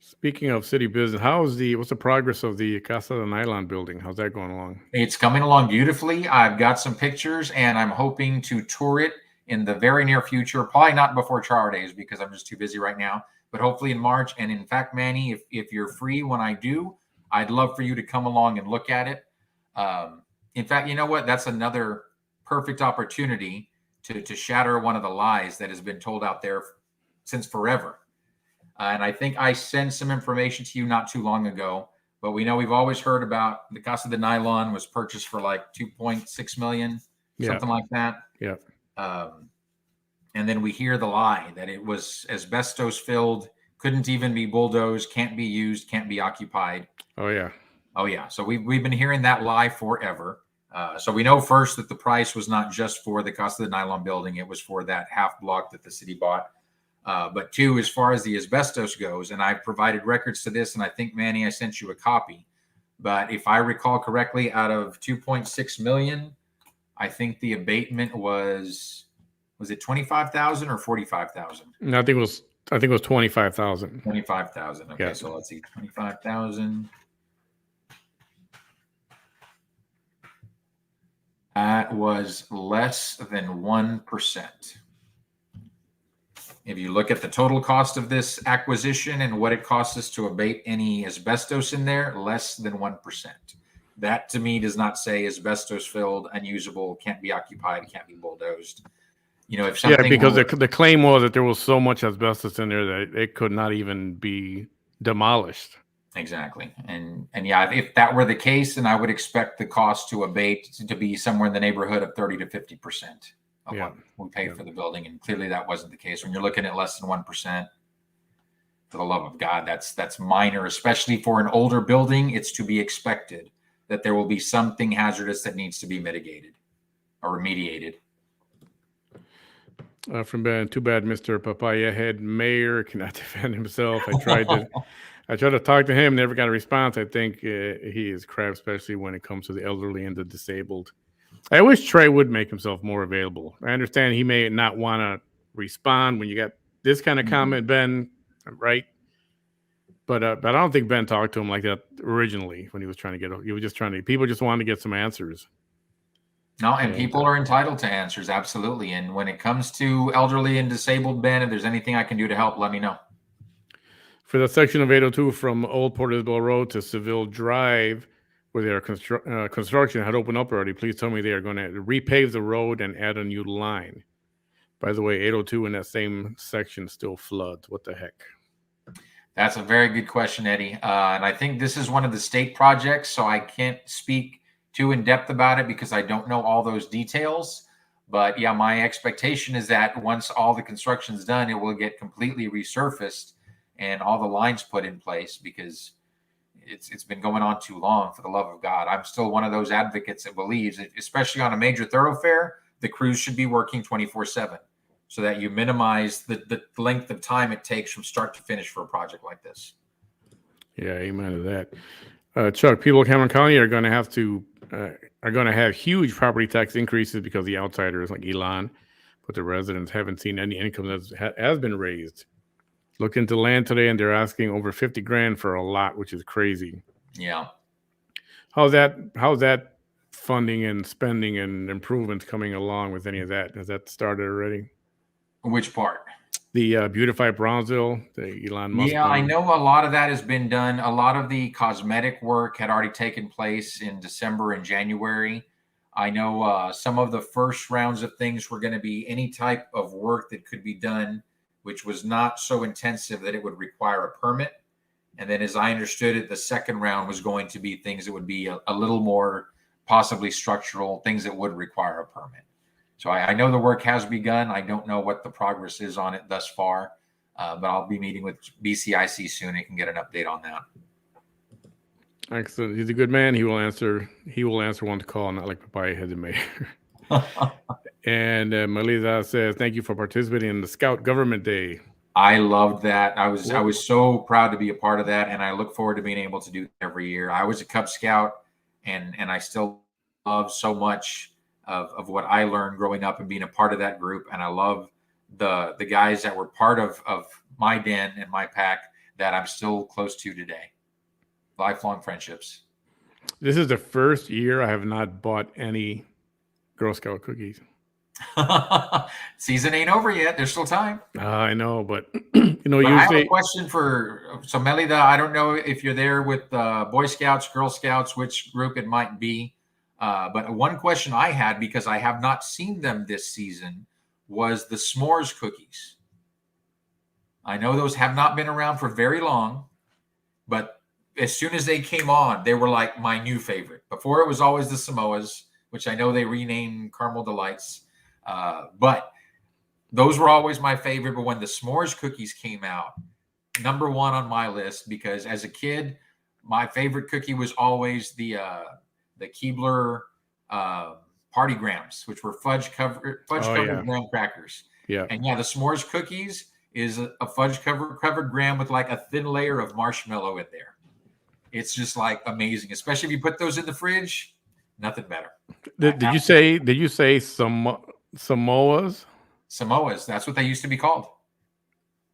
Speaking of city business, what's the progress of the Casa de Nylon building? How's that going along? It's coming along beautifully. I've got some pictures, and I'm hoping to tour it in the very near future. Probably not before Char Days because I'm just too busy right now, but hopefully in March. And in fact, Manny, if you're free when I do, I'd love for you to come along and look at it. In fact, you know what? That's another perfect opportunity to shatter one of the lies that has been told out there since forever. And I think I sent some information to you not too long ago, but we know we've always heard about the Casa de Nylon was purchased for like 2.6 million, something like that. Yeah. And then we hear the lie that it was asbestos filled, couldn't even be bulldozed, can't be used, can't be occupied. Oh yeah. Oh yeah. So we've been hearing that lie forever. So we know first that the price was not just for the Casa de Nylon building; it was for that half block that the city bought. But two, as far as the asbestos goes, and I provided records to this, and I think, Manny, I sent you a copy. But if I recall correctly, out of 2.6 million, I think the abatement was it 25,000 or 45,000? No, I think it was 25,000. 25,000. Okay, Yeah. so let's see, 25,000. That was less than 1%. If you look at the total cost of this acquisition and what it costs us to abate any asbestos in there, less than 1%. That to me does not say asbestos filled, unusable, can't be occupied, can't be bulldozed. You know, if something because the claim was that there was so much asbestos in there that it could not even be demolished. Exactly. And yeah, if that were the case, then I would expect the cost to abate to be somewhere in the neighborhood of 30 to 50% of what we paid for the building. And clearly that wasn't the case. When you're looking at less than 1%, for the love of God, that's minor, especially for an older building. It's to be expected that there will be something hazardous that needs to be mitigated or remediated. From Ben, too bad Mr. Papaya Head Mayor cannot defend himself. I tried to talk to him, never got a response. I think he is crap, especially when it comes to the elderly and the disabled. I wish Trey would make himself more available. I understand he may not want to respond when you got this kind of comment, Ben, right? But I don't think Ben talked to him like that originally when he was people just wanted to get some answers. No, and people are entitled to answers, absolutely. And when it comes to elderly and disabled, Ben, if there's anything I can do to help, let me know. For the section of 802 from Old Port Isabel Road to Seville Drive, where their construction had opened up already, please tell me they are going to repave the road and add a new line. By the way, 802 in that same section still floods. What the heck? That's a very good question, Eddie. And I think this is one of the state projects, so I can't speak too in depth about it because I don't know all those details. But yeah, my expectation is that once all the construction is done, it will get completely resurfaced and all the lines put in place because it's been going on too long, for the love of God. I'm still one of those advocates that believes, especially on a major thoroughfare, the crews should be working 24/7 so that you minimize the length of time it takes from start to finish for a project like this. Yeah, amen to that. Chuck, people of Cameron County are going to have huge property tax increases because the outsiders like Elon, but the residents haven't seen any income that has been raised. Looked into land today and they're asking over 50 grand for a lot, which is crazy. Yeah. How's that funding and spending and improvements coming along with any of that? Has that started already? Which part? The Beautify Brownsville, the Elon Musk. Yeah, I know a lot of that has been done. A lot of the cosmetic work had already taken place in December and January. I know some of the first rounds of things were going to be any type of work that could be done, which was not so intensive that it would require a permit. And then as I understood it, the second round was going to be things that would be a little more possibly structural, things that would require a permit. So I know the work has begun. I don't know what the progress is on it thus far, but I'll be meeting with BCIC soon and can get an update on that. Excellent. He's a good man. He will answer one call, not like Papaya Head Mayor. And Melissa says, thank you for participating in the Scout Government Day. I loved that. I was so proud to be a part of that, and I look forward to being able to do it every year. I was a Cub Scout, and I still love so much of what I learned growing up and being a part of that group. And I love the guys that were part of my den and my pack that I'm still close to today. Lifelong friendships. This is the first year I have not bought any Girl Scout cookies. Season ain't over yet. There's still time. I know, but But I have a usually question for Melida. I don't know if you're there with Boy Scouts, Girl Scouts, which group it might be. But one question I had, because I have not seen them this season, was the s'mores cookies. I know those have not been around for very long, but as soon as they came on, they were like my new favorite. Before it was always the Samoas, which I know they renamed Caramel Delights. But those were always my favorite. But when the s'mores cookies came out, number one on my list, because as a kid, my favorite cookie was always the Keebler Party Grahams, which were fudge covered graham crackers. Yeah. And yeah, the s'mores cookies is a fudge covered graham with like a thin layer of marshmallow in there. It's just like amazing, especially if you put those in the fridge. Nothing better. Did you say Samoas? Samoas, that's what they used to be called.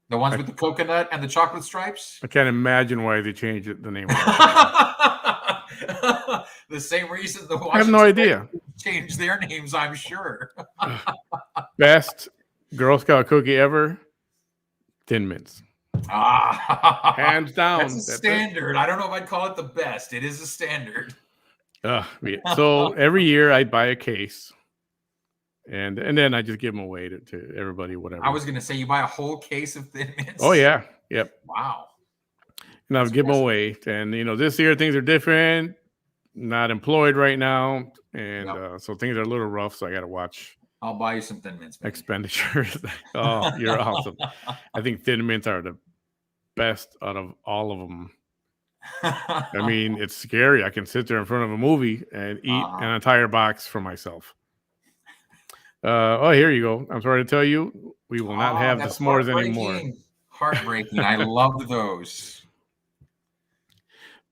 The ones with the coconut and the chocolate stripes. I can't imagine why they changed the name. The same reason the I have no idea. Changed their names, I'm sure. Best Girl Scout cookie ever, Thin Mints. Hands down. That's a standard. I don't know if I'd call it the best. It is a standard. Yeah. So every year I buy a case, and then I just give them away to everybody, whatever. I was going to say, you buy a whole case of Thin Mints? Oh, yeah. Yep. Wow. And I'll give them away. And, this year things are different. Not employed right now. And so things are a little rough, so I got to watch. I'll buy you some Thin Mints. Maybe. Expenditures. Oh, you're awesome. I think Thin Mints are the best out of all of them. I mean, it's scary. I can sit there in front of a movie and eat an entire box for myself. Here you go. I'm sorry to tell you, we will not have the s'mores anymore. Heartbreaking. I loved those.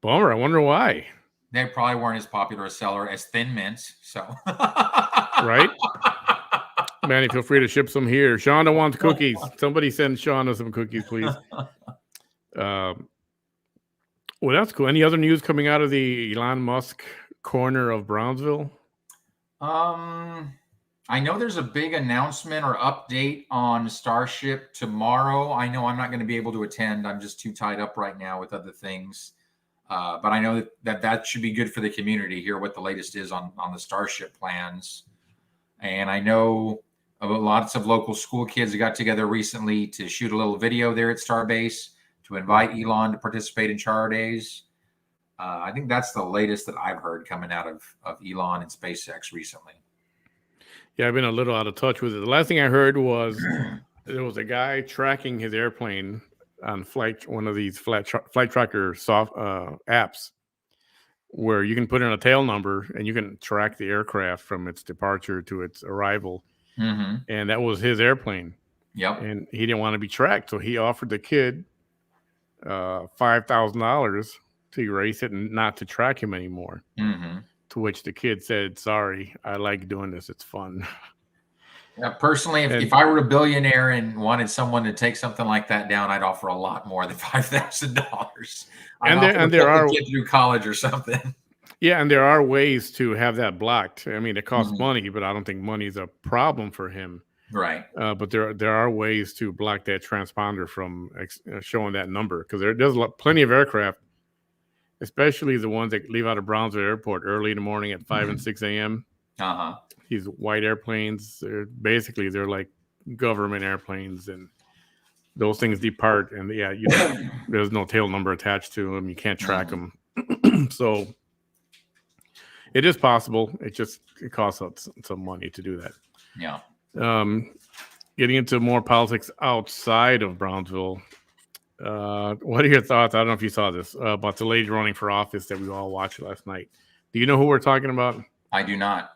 Bummer. I wonder why. They probably weren't as popular a seller as Thin Mints. So, right? Manny, feel free to ship some here. Shonda wants cookies. Somebody send Shonda some cookies, please. Well, that's cool. Any other news coming out of the Elon Musk corner of Brownsville? I know there's a big announcement or update on Starship tomorrow. I know I'm not going to be able to attend. I'm just too tied up right now with other things. But I know that should be good for the community, hear what the latest is on the Starship plans. And I know lots of local school kids got together recently to shoot a little video there at Starbase to invite Elon to participate in Char Days. I think that's the latest that I've heard coming out of Elon and SpaceX recently. Yeah, I've been a little out of touch with it. The last thing I heard was there was a guy tracking his airplane on one of these flight tracker soft apps where you can put in a tail number and you can track the aircraft from its departure to its arrival. Mm-hmm. And that was his airplane. Yep. And he didn't want to be tracked. So he offered the kid $5,000 to erase it and not to track him anymore. Mm-hmm. To which the kid said, "Sorry, I like doing this. It's fun." Yeah, personally, if I were a billionaire and wanted someone to take something like that down, I'd offer a lot more than $5,000. And there are get through college or something. Yeah, and there are ways to have that blocked. I mean, it costs money, but I don't think money is a problem for him. Right. But there are ways to block that transponder from showing that number, because there's plenty of aircraft, especially the ones that leave out of Brownsville Airport early in the morning at 5 and 6 a.m. Uh-huh. These white airplanes, they're like government airplanes, and those things depart, and there's no tail number attached to them. You can't track them. So it is possible. It costs some money to do that. Yeah. Getting into more politics outside of Brownsville. What are your thoughts? I don't know if you saw this about the lady running for office that we all watched last night. Do you know who we're talking about? I do not.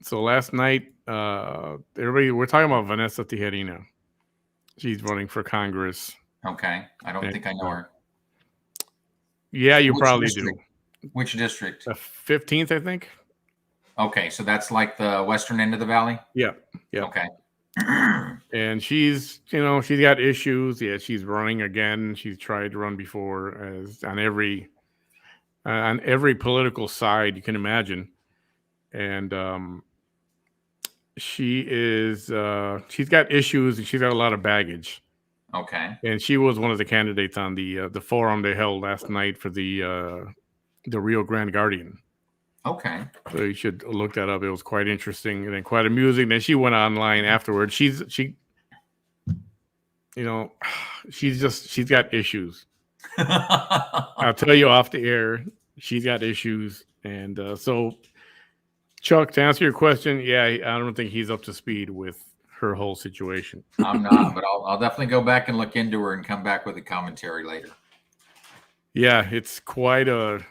So last night, we're talking about Vanessa Tijerina. She's running for Congress. Okay. I don't think I know her. Yeah, you probably do. Which district? The 15th, I think. Okay. So that's like the western end of the valley? Yeah. Okay. And she's got issues. Yeah, she's running again. She's tried to run before, as on every political side you can imagine. And she's got issues, and she's got a lot of baggage. Okay. And she was one of the candidates on the forum they held last night for the Rio Grande Guardian. Okay. So you should look that up. It was quite interesting and then quite amusing. Then she went online afterwards. She's got issues. I'll tell you off the air. She's got issues, and so Chuck, to answer your question, yeah, I don't think he's up to speed with her whole situation. I'm not, but I'll definitely go back and look into her and come back with a commentary later. Yeah, it's quite a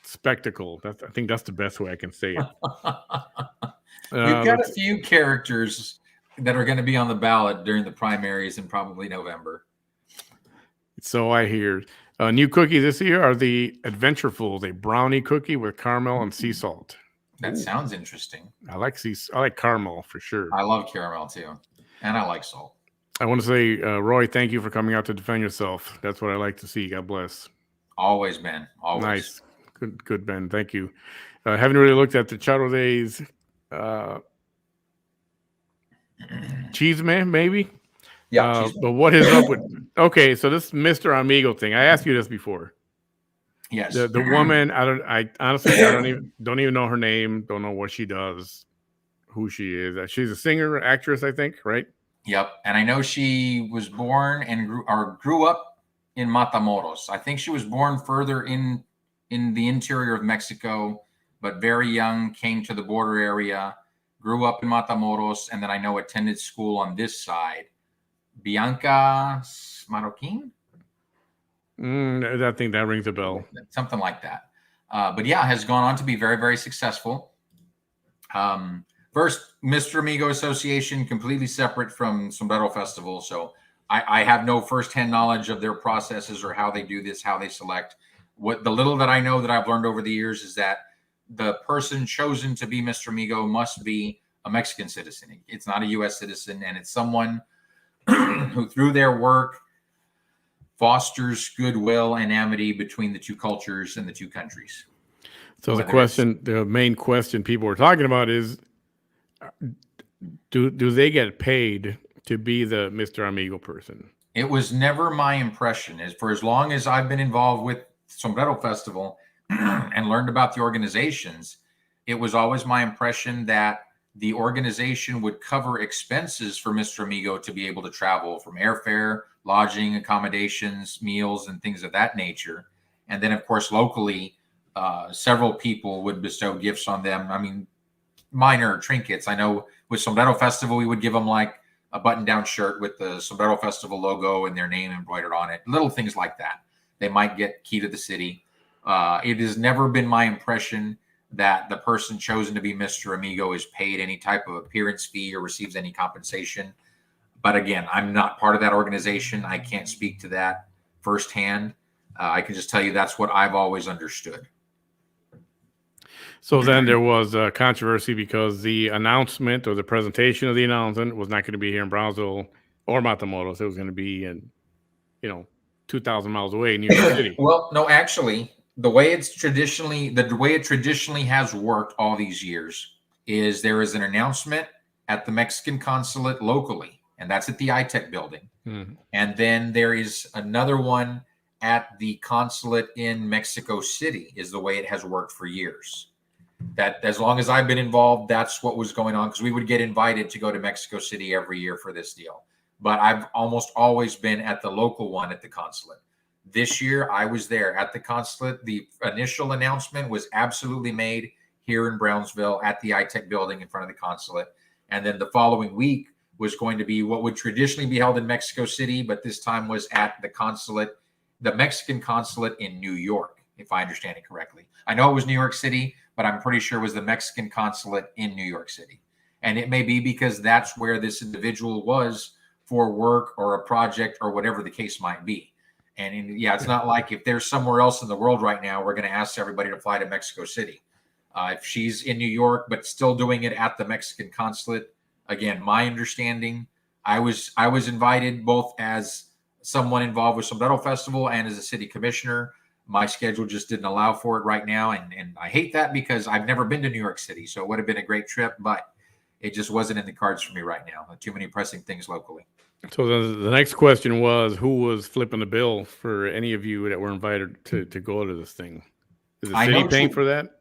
spectacle. I think that's the best way I can say it. We've got a few characters that are going to be on the ballot during the primaries in probably November. So I hear. New cookies this year are the Adventurefuls, a brownie cookie with caramel and sea salt. That sounds interesting. I like caramel for sure. I love caramel too, and I like salt. I want to say, Roy, thank you for coming out to defend yourself. That's what I like to see. God bless. Always, Ben. Always. Nice. Good, Ben. Thank you. Haven't really looked at the Chato Days. Cheese Man, maybe? Yeah. But what is up with... Okay, so this Mr. Amigo thing. I asked you this before. Yes. The woman, I honestly don't even know her name. Don't know what she does, who she is. She's a singer, actress, I think, right? Yep. And I know she was born and grew up in Matamoros. I think she was born further in the interior of Mexico, but very young, came to the border area, grew up in Matamoros, and then I know attended school on this side. Bianca Marroquin? I think that rings a bell. Something like that. But yeah, has gone on to be very, very successful. First, Mr. Amigo Association, completely separate from Sombrero Festival. So I have no firsthand knowledge of their processes or how they do this, how they select. What the little that I know that I've learned over the years is that the person chosen to be Mr. Amigo must be a Mexican citizen. It's not a U.S. citizen, and it's someone who, through their work, fosters goodwill and amity between the two cultures and the two countries. So the main question people were talking about is, do they get paid to be the Mr. Amigo person? It was never my impression, for as long as I've been involved with Sombrero Festival and learned about the organizations, it was always my impression that the organization would cover expenses for Mr. Amigo to be able to travel, from airfare, lodging, accommodations, meals, and things of that nature. And then, of course, locally, several people would bestow gifts on them. I mean, minor trinkets. I know with Sombrero Festival, we would give them like a button-down shirt with the Sombrero Festival logo and their name embroidered on it. Little things like that. They might get key to the city. It has never been my impression that the person chosen to be Mr. Amigo is paid any type of appearance fee or receives any compensation. But again, I'm not part of that organization. I can't speak to that firsthand. I can just tell you that's what I've always understood. So then there was a controversy because the announcement or the presentation of the announcement was not going to be here in Brownsville or Matamoros. It was going to be in, 2,000 miles away in New York City. Well, no, actually, the way it traditionally has worked all these years is there is an announcement at the Mexican consulate locally, and that's at the ITEC building. Mm-hmm. And then there is another one at the consulate in Mexico City, is the way it has worked for years. That as long as I've been involved, that's what was going on, because we would get invited to go to Mexico City every year for this deal. But I've almost always been at the local one at the consulate. This year, I was there at the consulate. The initial announcement was absolutely made here in Brownsville at the ITEC building in front of the consulate. And then the following week was going to be what would traditionally be held in Mexico City, but this time was at the consulate, the Mexican consulate in New York, if I understand it correctly. I know it was New York City, but I'm pretty sure it was the Mexican consulate in New York City. And it may be because that's where this individual was for work or a project or whatever the case might be. And it's not like if there's somewhere else in the world right now, we're going to ask everybody to fly to Mexico City. If she's in New York, but still doing it at the Mexican consulate, Again, my understanding, I was invited both as someone involved with Sombrero Festival and as a city commissioner. My schedule just didn't allow for it right now, and I hate that because I've never been to New York City, so it would have been a great trip, but it just wasn't in the cards for me right now. Too many pressing things locally. So the next question was, who was flipping the bill for any of you that were invited to go to this thing? Is the I city know. paying for that?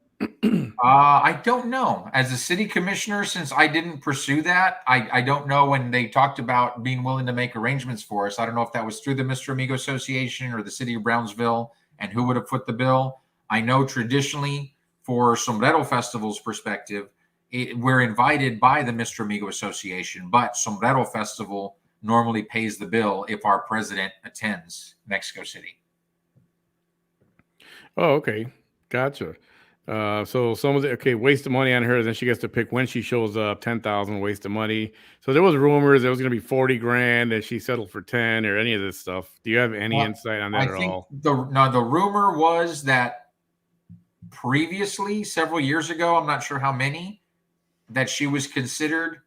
I don't know. As a city commissioner, since I didn't pursue that, I don't know when they talked about being willing to make arrangements for us. I don't know if that was through the Mr. Amigo Association or the city of Brownsville and who would have put the bill. I know traditionally for Sombrero Festival's perspective, we're invited by the Mr. Amigo Association, but Sombrero Festival normally pays the bill if our president attends Mexico City. Oh, okay. Gotcha. So some of the waste of money on her, then she gets to pick when she shows up, 10,000 waste of money. So there was rumors there was going to be 40 grand and she settled for 10 or any of this stuff. Do you have any insight on that I at think all? the rumor was that previously, several years ago, I'm not sure how many, that she was considered,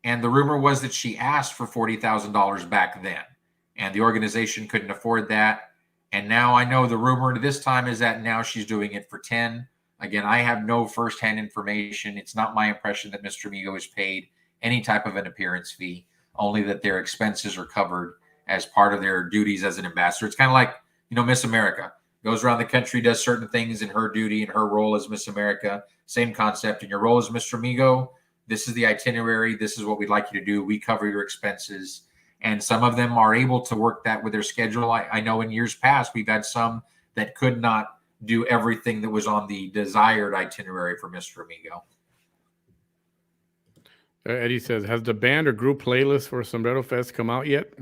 and the rumor was that she asked for $40,000 back then, and the organization couldn't afford that. And now I know the rumor this time is that now she's doing it for 10. Again, I have no firsthand information. It's not my impression that Mr. Amigo is paid any type of an appearance fee, only that their expenses are covered as part of their duties as an ambassador. It's kind of like, Miss America goes around the country, does certain things in her duty and her role as Miss America. Same concept. In your role as Mr. Amigo, this is the itinerary. This is what we'd like you to do. We cover your expenses. And some of them are able to work that with their schedule. I know in years past, we've had some that could not do everything that was on the desired itinerary for Mr. Amigo. Eddie says, has the band or group playlist for Sombrero Fest come out yet?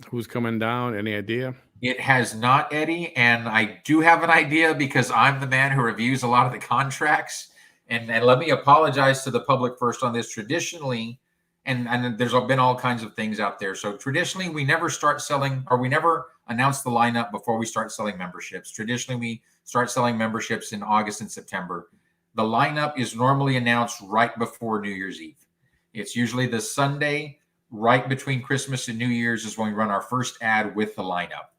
Who's coming down? Any idea? It has not, Eddie, and I do have an idea because I'm the man who reviews a lot of the contracts. And let me apologize to the public first on this. Traditionally, and there's been all kinds of things out there. So traditionally, we never start selling, or we never announce the lineup before we start selling memberships. Traditionally, we start selling memberships in August and September. The lineup is normally announced right before New Year's Eve. It's usually the Sunday right between Christmas and New Year's is when we run our first ad with the lineup.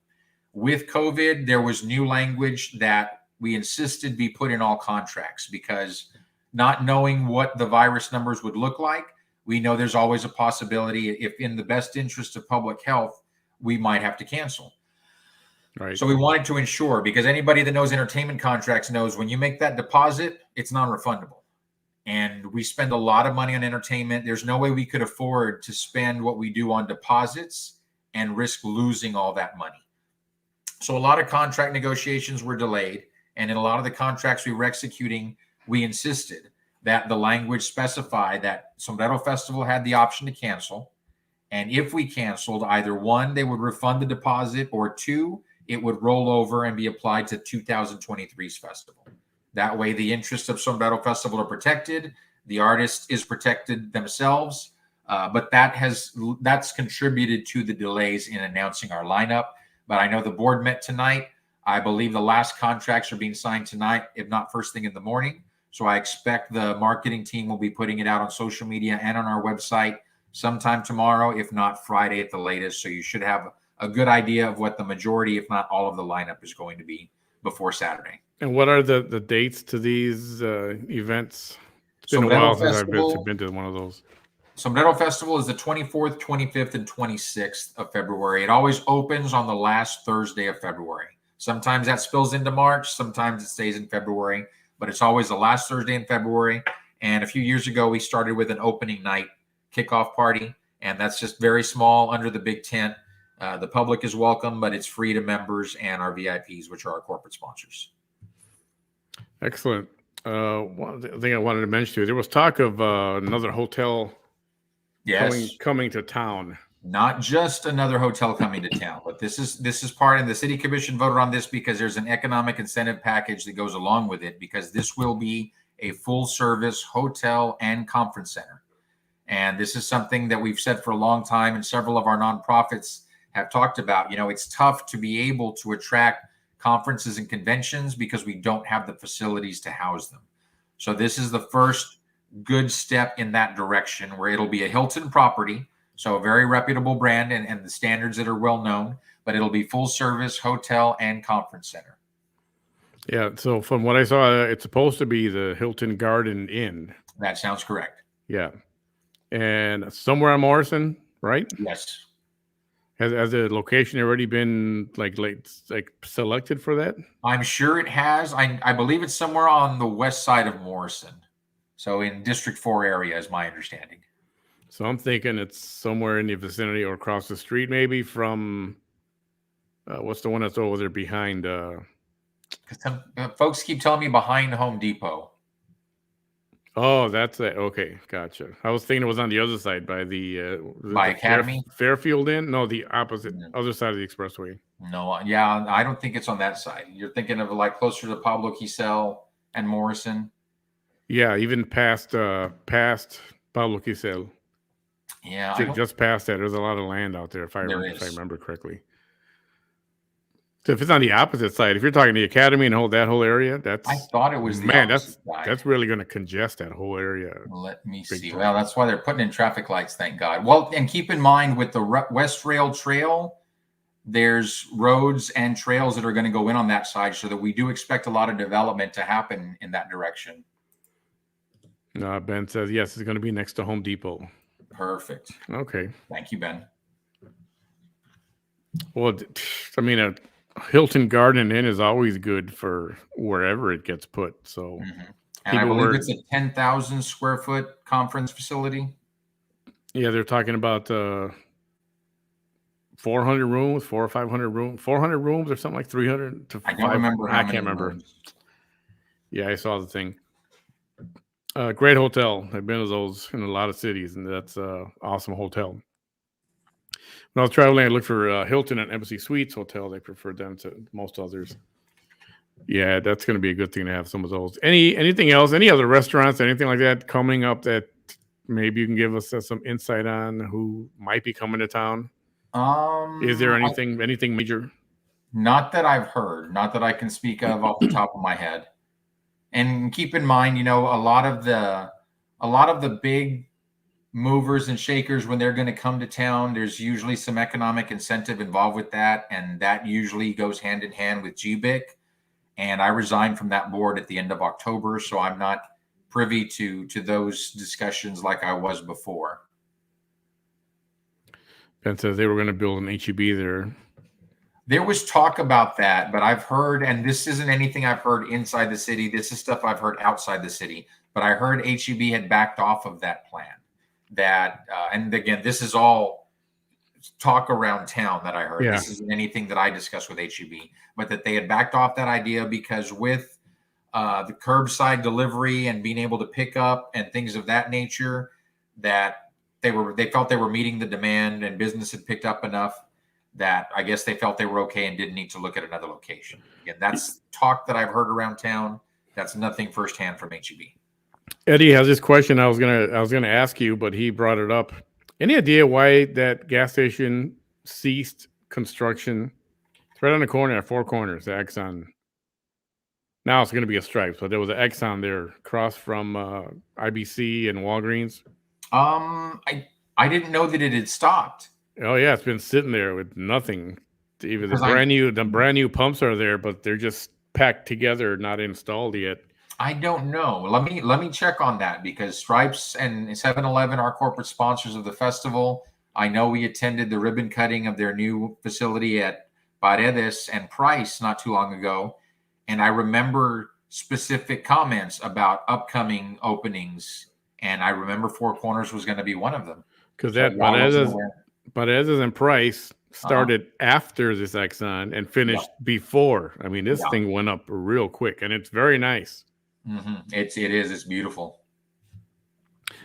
With COVID, there was new language that we insisted be put in all contracts because not knowing what the virus numbers would look like, we know there's always a possibility, if in the best interest of public health, we might have to cancel. Right. So we wanted to ensure, because anybody that knows entertainment contracts knows when you make that deposit, it's non-refundable. And we spend a lot of money on entertainment. There's no way we could afford to spend what we do on deposits and risk losing all that money. So a lot of contract negotiations were delayed. And in a lot of the contracts we were executing, we insisted that the language specified that Sombrero Festival had the option to cancel. And if we canceled, either one, they would refund the deposit, or two, it would roll over and be applied to 2023's festival. That way, the interests of Sombrero Festival are protected. The artist is protected themselves. But that's contributed to the delays in announcing our lineup. But I know the board met tonight. I believe the last contracts are being signed tonight, if not first thing in the morning. So I expect the marketing team will be putting it out on social media and on our website sometime tomorrow, if not Friday at the latest. So you should have a good idea of what the majority, if not all of the lineup is going to be before Saturday. And what are the dates to these events? It's been Sombrero a while since Festival, I've been to one of those. Sombrero Festival is the 24th, 25th, and 26th of February. It always opens on the last Thursday of February. Sometimes that spills into March. Sometimes it stays in February. But it's always the last Thursday in February. And a few years ago, we started with an opening night kickoff party. And that's just very small under the big tent. The public is welcome, but it's free to members and our VIPs, which are our corporate sponsors. Excellent. One thing I wanted to mention to you, there was talk of another hotel coming to town. Not just another hotel coming to town, but this is part, and the city commission voted on this because there's an economic incentive package that goes along with it, because this will be a full service hotel and conference center. And this is something that we've said for a long time, and several of our nonprofits have talked about. It's tough to be able to attract conferences and conventions because we don't have the facilities to house them. So this is the first good step in that direction where it'll be a Hilton property, so a very reputable brand and the standards that are well known, but it'll be full service hotel and conference center. Yeah. So from what I saw, it's supposed to be the Hilton Garden Inn. That sounds correct. Yeah. And somewhere on Morrison, right? Yes. Has the location already been like selected for that? I'm sure it has. I believe it's somewhere on the west side of Morrison. So in District 4 area is my understanding. So I'm thinking it's somewhere in the vicinity or across the street, maybe from what's the one that's over there behind? Some folks keep telling me behind Home Depot. Oh, that's it. Okay, gotcha. I was thinking it was on the other side by the By Academy? Fairfield Inn. No, the opposite, other side of the expressway. No, yeah, I don't think it's on that side. You're thinking of like closer to Pablo Quisel and Morrison. Yeah, even past Pablo Quisel. Yeah, just past that. There's a lot of land out there, if I remember correctly. So if it's on the opposite side, if you're talking the Academy and that whole area, that's I thought it was the opposite side. That's really going to congest that whole area. Let me see. Well, that's why they're putting in traffic lights, thank God. Well, and keep in mind with the West Rail Trail, there's roads and trails that are going to go in on that side, so that we do expect a lot of development to happen in that direction. Ben says yes, it's going to be next to Home Depot. Perfect. Okay. Thank you, Ben. Well, I mean, a Hilton Garden Inn is always good for wherever it gets put. So, and I believe it's a 10,000 square foot conference facility. Yeah, they're talking about 400 rooms, 400 or 500 rooms, 400 rooms or something like 300 to 500. I don't remember. I can't remember. Rooms. Yeah, I saw the thing. Great hotel. I've been to those in a lot of cities, and that's an awesome hotel. When I was traveling, I looked for Hilton and Embassy Suites hotel. They preferred them to most others. Yeah, that's going to be a good thing to have some of those. Anything else? Any other restaurants? Anything like that coming up that maybe you can give us some insight on who might be coming to town? Is there anything major? Not that I've heard. Not that I can speak of off the top of my head. And keep in mind, a lot of the big movers and shakers, when they're going to come to town, there's usually some economic incentive involved with that, and that usually goes hand in hand with GBIC. And I resigned from that board at the end of October, so I'm not privy to those discussions like I was before. Ben says they were going to build an HEB there. There was talk about that, but I've heard, and this isn't anything I've heard inside the city. This is stuff I've heard outside the city. But I heard HEB had backed off of that plan. And again, this is all talk around town that I heard. Yeah. This isn't anything that I discussed with HEB, but that they had backed off that idea because with the curbside delivery and being able to pick up and things of that nature, that they felt they were meeting the demand and business had picked up enough that I guess they felt they were okay and didn't need to look at another location. Again, that's talk that I've heard around town. That's nothing firsthand from HEB. Eddie has this question I was gonna ask you, but he brought it up. Any idea why that gas station ceased construction? It's right on the corner at Four Corners, the Exxon. Now it's going to be a Stripes, but there was an Exxon there across from IBC and Walgreens. I didn't know that it had stopped. Oh yeah, it's been sitting there with nothing. Even the brand new pumps are there, but they're just packed together, not installed yet. I don't know. Let me check on that because Stripes and 7-Eleven are corporate sponsors of the festival. I know we attended the ribbon cutting of their new facility at Paredes and Price not too long ago, and I remember specific comments about upcoming openings, and I remember Four Corners was going to be one of them. Because that Paredes and Price started after this Exxon and finished before. I mean, this thing went up real quick, and it's very nice. Mm-hmm. It's beautiful.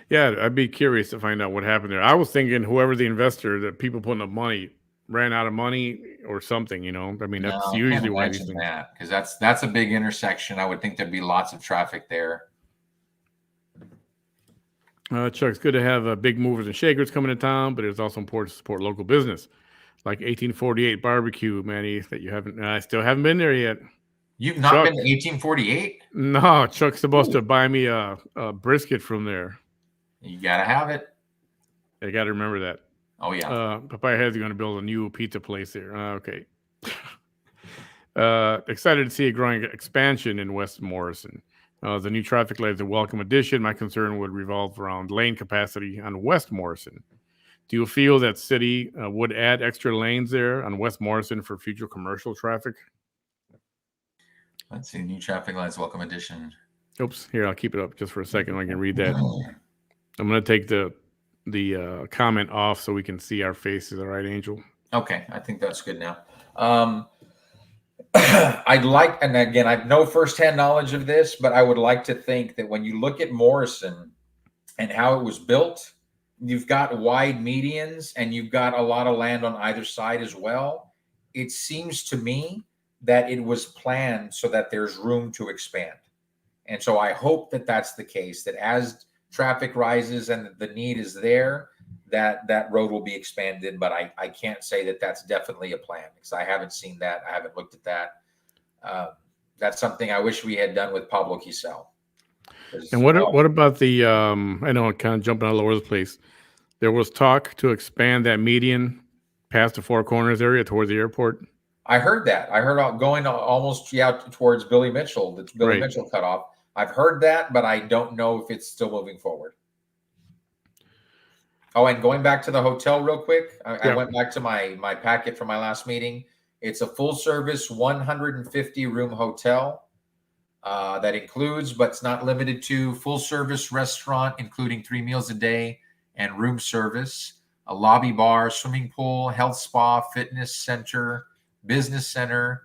Yeah, I'd be curious to find out what happened there. I was thinking whoever the investor, that people putting up money ran out of money or something. I mean, that's usually why these things. Because that's a big intersection. I would think there'd be lots of traffic there. Chuck, it's good to have big movers and shakers coming to town, but it's also important to support local business, like 1848 Barbecue, Manny. That you haven't. I still haven't been there yet. You've not been to 1848? No, Chuck's supposed to buy me a brisket from there. You gotta have it. I got to remember that. Oh yeah. Papa Head's going to build a new pizza place there. Okay. Excited to see a growing expansion in West Morrison. The new traffic light is a welcome addition. My concern would revolve around lane capacity on West Morrison. Do you feel that city would add extra lanes there on West Morrison for future commercial traffic? Let's see. New traffic lights, welcome addition. Oops. Here, I'll keep it up just for a second. I can read that. I'm going to take the comment off so we can see our faces. All right, Angel? Okay. I think that's good now. I'd like, and again, I have no firsthand knowledge of this, but I would like to think that when you look at Morrison and how it was built, you've got wide medians and you've got a lot of land on either side as well. It seems to me that it was planned so that there's room to expand. And so I hope that that's the case, that as traffic rises and the need is there, that road will be expanded. But I can't say that that's definitely a plan because I haven't seen that. I haven't looked at that. That's something I wish we had done with Pablo Quisel. And what about the, I know I'm kind of jumping all over the place. There was talk to expand that median past the Four Corners area towards the airport. I heard that. I heard going almost towards Billy Mitchell. That's Billy Mitchell cut off. I've heard that, but I don't know if it's still moving forward. Oh, and going back to the hotel real quick, I went back to my packet from my last meeting. It's a full service 150 room hotel that includes, but it's not limited to, full service restaurant, including 3 meals a day and room service, a lobby bar, swimming pool, health spa, fitness center, business center,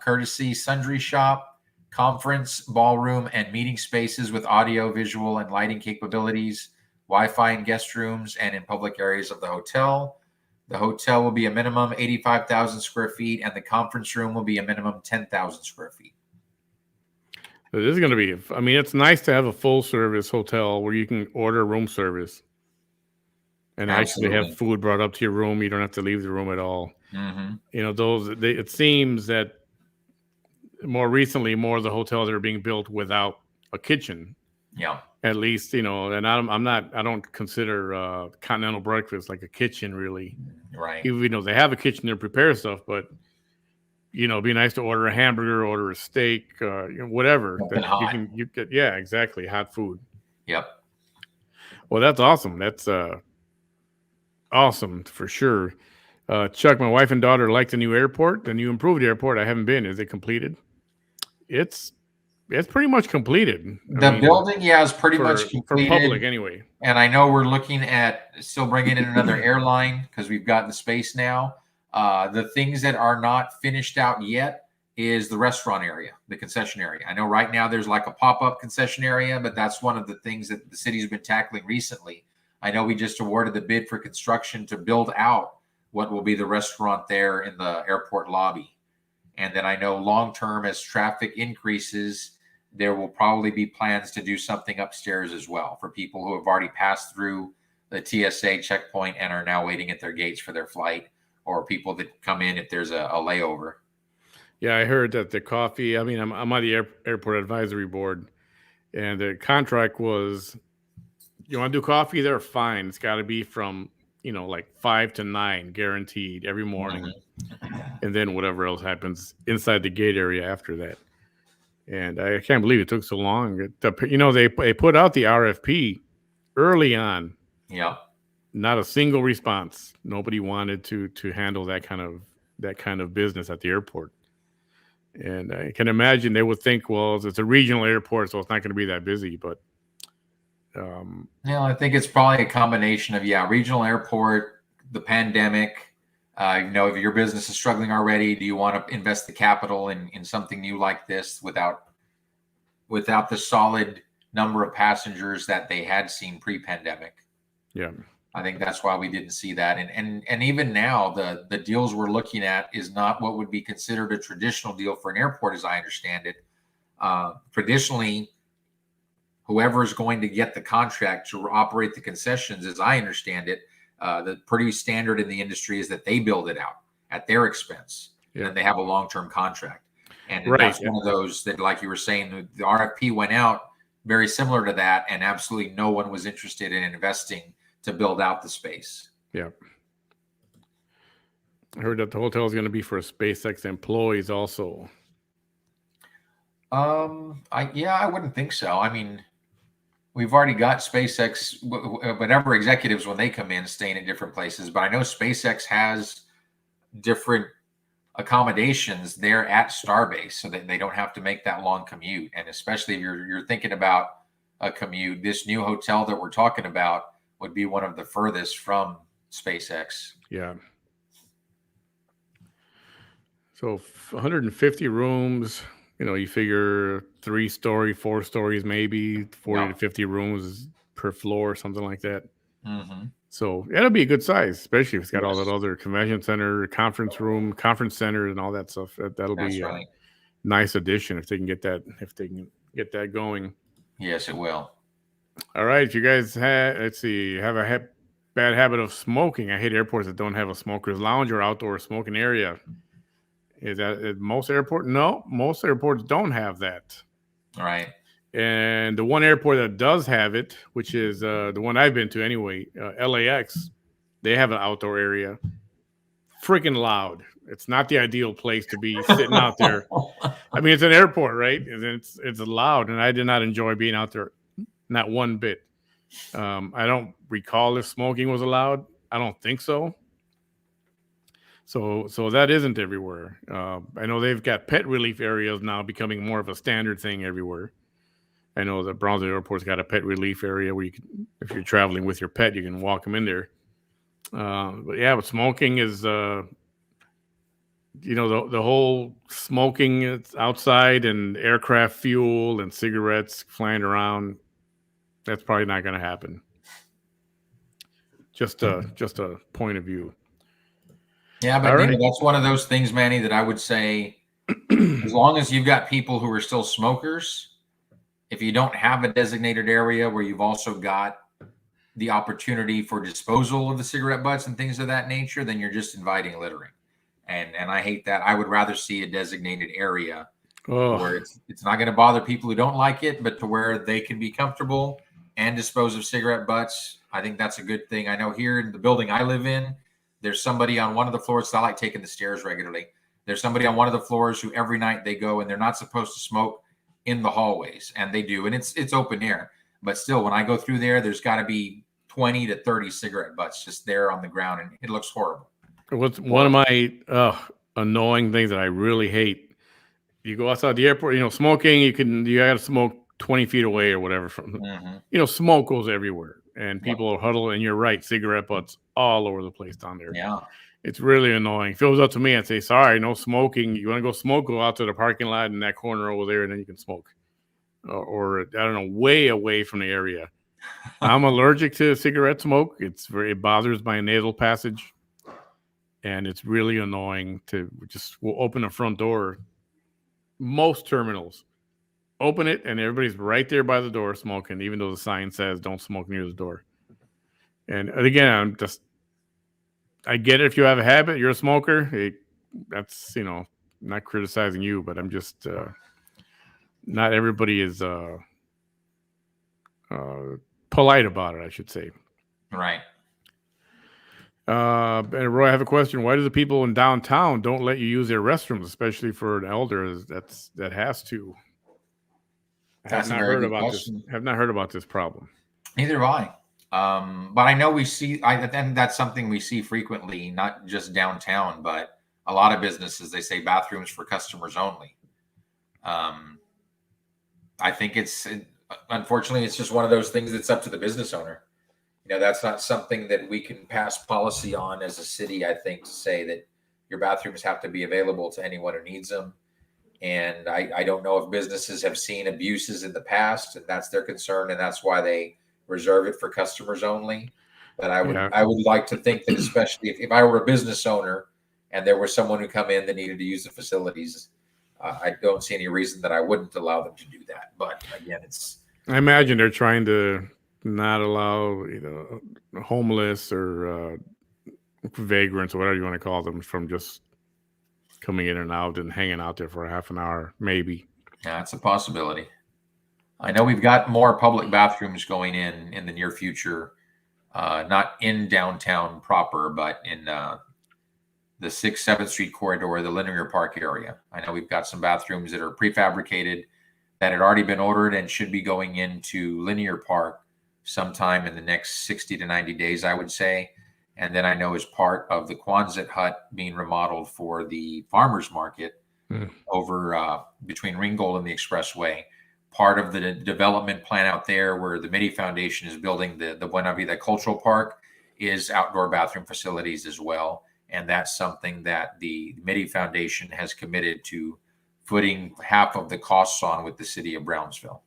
courtesy sundry shop, conference, ballroom, and meeting spaces with audio, visual, and lighting capabilities, Wi-Fi in guest rooms and in public areas of the hotel. The hotel will be a minimum 85,000 square feet, and the conference room will be a minimum 10,000 square feet. It is going to be, I mean, it's nice to have a full service hotel where you can order room service and actually have food brought up to your room. You don't have to leave the room at all. Mm-hmm. You know, it seems that more recently, more of the hotels are being built without a kitchen. Yeah. At least, you know, and I don't consider continental breakfast like a kitchen really. Right. Even though they have a kitchen to prepare stuff, but you know, it'd be nice to order a hamburger, order a steak, whatever. You get, yeah, exactly, hot food. Yep. Well, that's awesome. That's awesome for sure. Chuck, my wife and daughter like the new airport, the new improved airport. I haven't been. Is it completed? It's pretty much completed. The building, is pretty much completed. For public, anyway. And I know we're looking at still bringing in another airline because we've got the space now. The things that are not finished out yet is the restaurant area, the concession area. I know right now there's like a pop-up concession area, but that's one of the things that the city's been tackling recently. I know we just awarded the bid for construction to build out what will be the restaurant there in the airport lobby. And then I know long-term, as traffic increases, there will probably be plans to do something upstairs as well for people who have already passed through the TSA checkpoint and are now waiting at their gates for their flight, or people that come in if there's a layover. Yeah, I heard that the coffee, I mean, I'm on the airport advisory board, and the contract was, you want to do coffee there? Fine. It's got to be from, you know, like 5 to 9 guaranteed every morning. Mm-hmm. And then whatever else happens inside the gate area after that. And I can't believe it took so long. You know, they put out the RFP early on. Yeah. Not a single response. Nobody wanted to handle that kind of business at the airport. And I can imagine they would think, well, it's a regional airport, so it's not going to be that busy. But I think it's probably a combination of regional airport, the pandemic. You know, if your business is struggling already, do you want to invest the capital in something new like this without the solid number of passengers that they had seen pre-pandemic? Yeah. I think that's why we didn't see that. And even now, the deals we're looking at is not what would be considered a traditional deal for an airport, as I understand it. Traditionally, whoever is going to get the contract to operate the concessions, as I understand it, the pretty standard in the industry is that they build it out at their expense, and then they have a long-term contract. And Right. that's one of those that, like you were saying, the RFP went out very similar to that, and absolutely no one was interested in investing to build out the space. Yeah. I heard that the hotel is going to be for SpaceX employees also. I wouldn't think so. I mean, we've already got SpaceX, whatever executives when they come in staying in different places, but I know SpaceX has different accommodations there at Starbase so that they don't have to make that long commute. And especially if you're thinking about a commute, this new hotel that we're talking about would be one of the furthest from SpaceX. Yeah. So 150 rooms, you figure 3-story, 4 stories, maybe 40 to 50 rooms per floor, something like that. Mm-hmm. So it'll be a good size, especially if it's got all Yes. that other convention center, conference room, conference center, and all that stuff. That'll That's be right. a nice addition if they can get that going. Yes, it will. All right, if you guys have a bad habit of smoking, I hate airports that don't have a smoker's lounge or outdoor smoking area. Is that at most airports? No, most airports don't have that. Right. And the one airport that does have it, which is the one I've been to anyway, LAX, they have an outdoor area. Freaking loud. It's not the ideal place to be sitting out there. I mean, it's an airport, right? And it's loud, and I did not enjoy being out there, not one bit. I don't recall if smoking was allowed. I don't think so. So that isn't everywhere. I know they've got pet relief areas now becoming more of a standard thing everywhere. I know the Brownsville Airport's got a pet relief area where you can, if you're traveling with your pet, you can walk them in there. But smoking is, the whole smoking outside and aircraft fuel and cigarettes flying around. That's probably not going to happen. Just a point of view. Yeah, but that's one of those things, Manny, that I would say, as long as you've got people who are still smokers, if you don't have a designated area where you've also got the opportunity for disposal of the cigarette butts and things of that nature, then you're just inviting littering. And I hate that. I would rather see a designated area where it's not going to bother people who don't like it, but to where they can be comfortable and dispose of cigarette butts. I think that's a good thing. I know here in the building I live in, there's somebody on one of the floors. So I like taking the stairs regularly. There's somebody on one of the floors who every night they go and they're not supposed to smoke in the hallways, and they do. And it's open air. But still, when I go through there, there's got to be 20 to 30 cigarette butts just there on the ground, and it looks horrible. What's one of my annoying things that I really hate? You go outside the airport, smoking. You got to smoke 20 feet away or whatever from. Smoke goes everywhere, and people are huddled. And you're right, cigarette butts all over the place down there. Yeah, it's really annoying. If it was up to me, I'd say, sorry, no smoking. You want to go smoke? Go out to the parking lot in that corner over there, and then you can smoke. Or I don't know, way away from the area. I'm allergic to cigarette smoke. It bothers my nasal passage, and it's really annoying we'll open the front door. Most terminals open it, and everybody's right there by the door smoking, even though the sign says don't smoke near the door. And again, I get it. If you have a habit, you're a smoker. That's not criticizing you, but I'm just not everybody is polite about it, I should say. Right. And Roy, I have a question. Why do the people in downtown don't let you use their restrooms, especially for an elder that has to? I have not heard about this. Have not heard about this problem. Neither have I. But I know and that's something we see frequently, not just downtown, but a lot of businesses, they say bathrooms for customers only. I think unfortunately, it's just one of those things that's up to the business owner. That's not something that we can pass policy on as a city, I think, to say that your bathrooms have to be available to anyone who needs them. And I don't know if businesses have seen abuses in the past, and that's their concern, and that's why they reserve it for customers only. But I would like to think that, especially if I were a business owner and there was someone who come in that needed to use the facilities, I don't see any reason that I wouldn't allow them to do that. But again, I imagine they're trying to not allow homeless or vagrants or whatever you want to call them from just coming in and out and hanging out there for a half an hour, maybe. Yeah, it's a possibility. I know we've got more public bathrooms going in the near future, not in downtown proper, but in the 6th, 7th Street corridor, the Linear Park area. I know we've got some bathrooms that are prefabricated that had already been ordered and should be going into Linear Park sometime in the next 60 to 90 days, I would say. And then I know as part of the Quonset hut being remodeled for the farmers market over between Ringgold and the Expressway, part of the development plan out there where the Mitty Foundation is building the Buena Vida Cultural Park is outdoor bathroom facilities as well. And that's something that the Mitty Foundation has committed to footing half of the costs on with the city of Brownsville.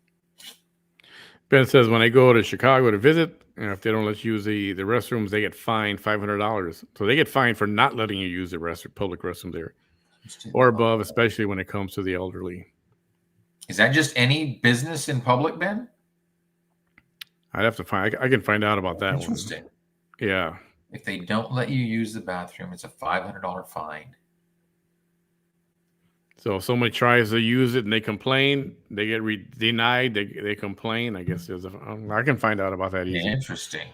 Ben says when I go to Chicago to visit, if they don't let you use the restrooms, they get fined $500. So they get fined for not letting you use the public restroom there or above, especially when it comes to the elderly. Is that just any business in public, Ben? I'd have to find. I can find out about that one. Interesting. Yeah. If they don't let you use the bathroom, it's a $500 fine. So if somebody tries to use it and they complain, they get denied. They complain. I guess I can find out about that easy. Interesting.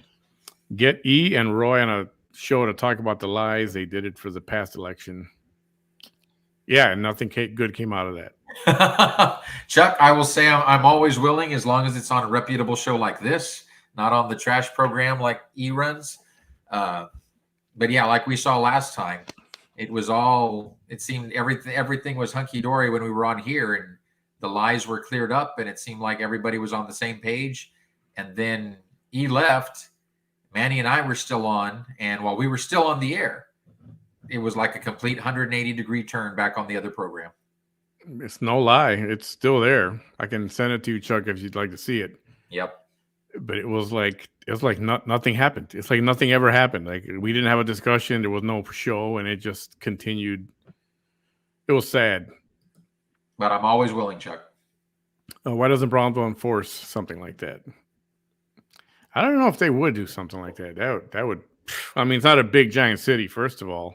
Get E and Roy on a show to talk about the lies they did it for the past election. Yeah, and nothing good came out of that. Chuck, I will say I'm always willing as long as it's on a reputable show like this, not on the trash program like E runs. But yeah, like we saw last time, it seemed everything was hunky-dory when we were on here and the lies were cleared up and it seemed like everybody was on the same page. And then E left, Manny and I were still on. And while we were still on the air, it was like a complete 180-degree turn back on the other program. It's no lie. It's still there. I can send it to you, Chuck, if you'd like to see it. Yep. But it was like nothing happened. It's like nothing ever happened. Like we didn't have a discussion. There was no show, and it just continued. It was sad. But I'm always willing, Chuck. Why doesn't Brownsville enforce something like that? I don't know if they would do something like that. That would. I mean, it's not a big giant city. First of all,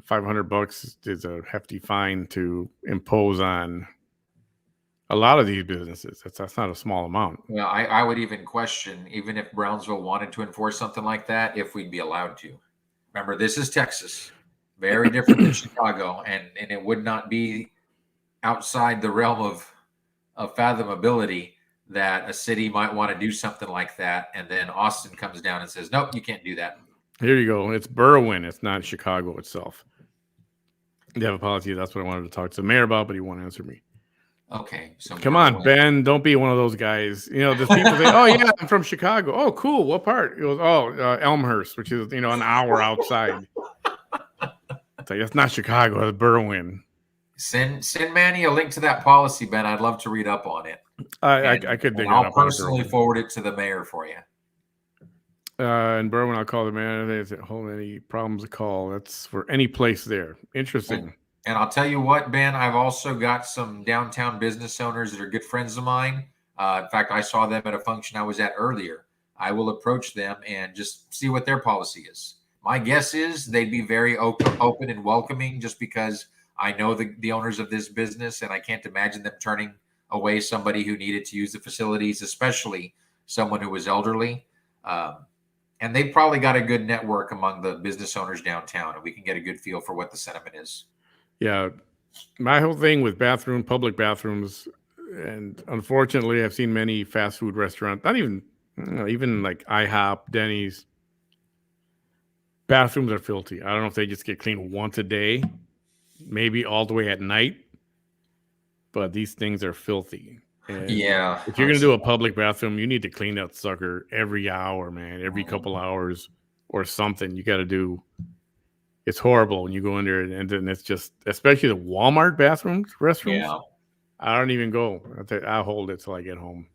$500 is a hefty fine to impose on a lot of these businesses. That's not a small amount. Well, I would even question, even if Brownsville wanted to enforce something like that, if we'd be allowed to. Remember, this is Texas, very different than Chicago, and it would not be outside the realm of fathomability that a city might want to do something like that, and then Austin comes down and says, nope, you can't do that. Here you go. It's Berwyn. It's not Chicago itself. They have a policy. That's what I wanted to talk to the mayor about, but he won't answer me. Okay. So come on, Ben. Don't be one of those guys. There's people say, oh, yeah, I'm from Chicago. Oh, cool. What part? It goes, Elmhurst, which is, an hour outside. It's like, that's not Chicago. It's Berwyn. Send Manny a link to that policy, Ben. I'd love to read up on it. I could dig it up. I'll personally forward it to the mayor for you. And Berwyn, I'll call the mayor. They say, hold any problems, a call. That's for any place there. Interesting. And I'll tell you what, Ben, I've also got some downtown business owners that are good friends of mine. In fact, I saw them at a function I was at earlier. I will approach them and just see what their policy is. My guess is they'd be very open and welcoming just because I know the owners of this business, and I can't imagine them turning away somebody who needed to use the facilities, especially someone who was elderly. And they've probably got a good network among the business owners downtown, and we can get a good feel for what the sentiment is. Yeah. My whole thing with public bathrooms, and unfortunately, I've seen many fast food restaurants, not even, even like IHOP, Denny's, bathrooms are filthy. I don't know if they just get cleaned once a day, maybe all the way at night, but these things are filthy. And yeah. If you're going to do a public bathroom, you need to clean that sucker every hour, man, every couple hours or something. You got to do. It's horrible when you go in there and then it's just, especially the Walmart restrooms. Yeah. I don't even go. I'll hold it till I get home.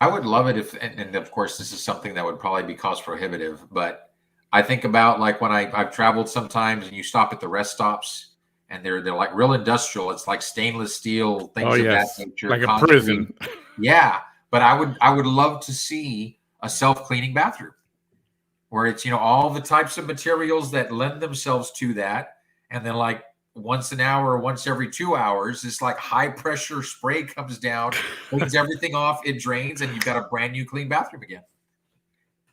I would love it if, and of course, this is something that would probably be cost prohibitive, but I think about like when I've traveled sometimes and you stop at the rest stops and they're like real industrial. It's like stainless steel, things of that nature. Like a prison. Yeah. But I would love to see a self-cleaning bathroom where it's, all the types of materials that lend themselves to that. and then like once an hour, once every 2 hours, this like high pressure spray comes down, cleans everything off, it drains, and you've got a brand new clean bathroom again.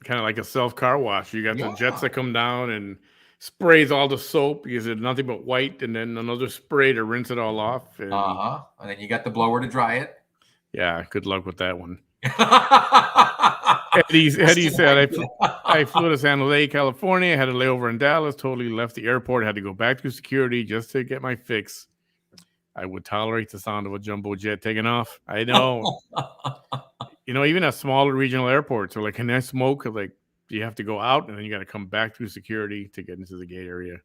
Kind of like a self car wash. You got the jets Yeah. that come down and sprays all the soap because it's nothing but white, and then another spray to rinse it all off. And And then you got the blower to dry it. yeah, good luck with that one. That's Eddie an said, idea. I flew to San Jose, California, had a layover in Dallas, totally left the airport, had to go back to security just to get my fix. I would tolerate the sound of a jumbo jet taking off. I know. You know, even at smaller regional airports, or like, can I smoke? Like, you have to go out and then you got to come back through security to get into the gate area.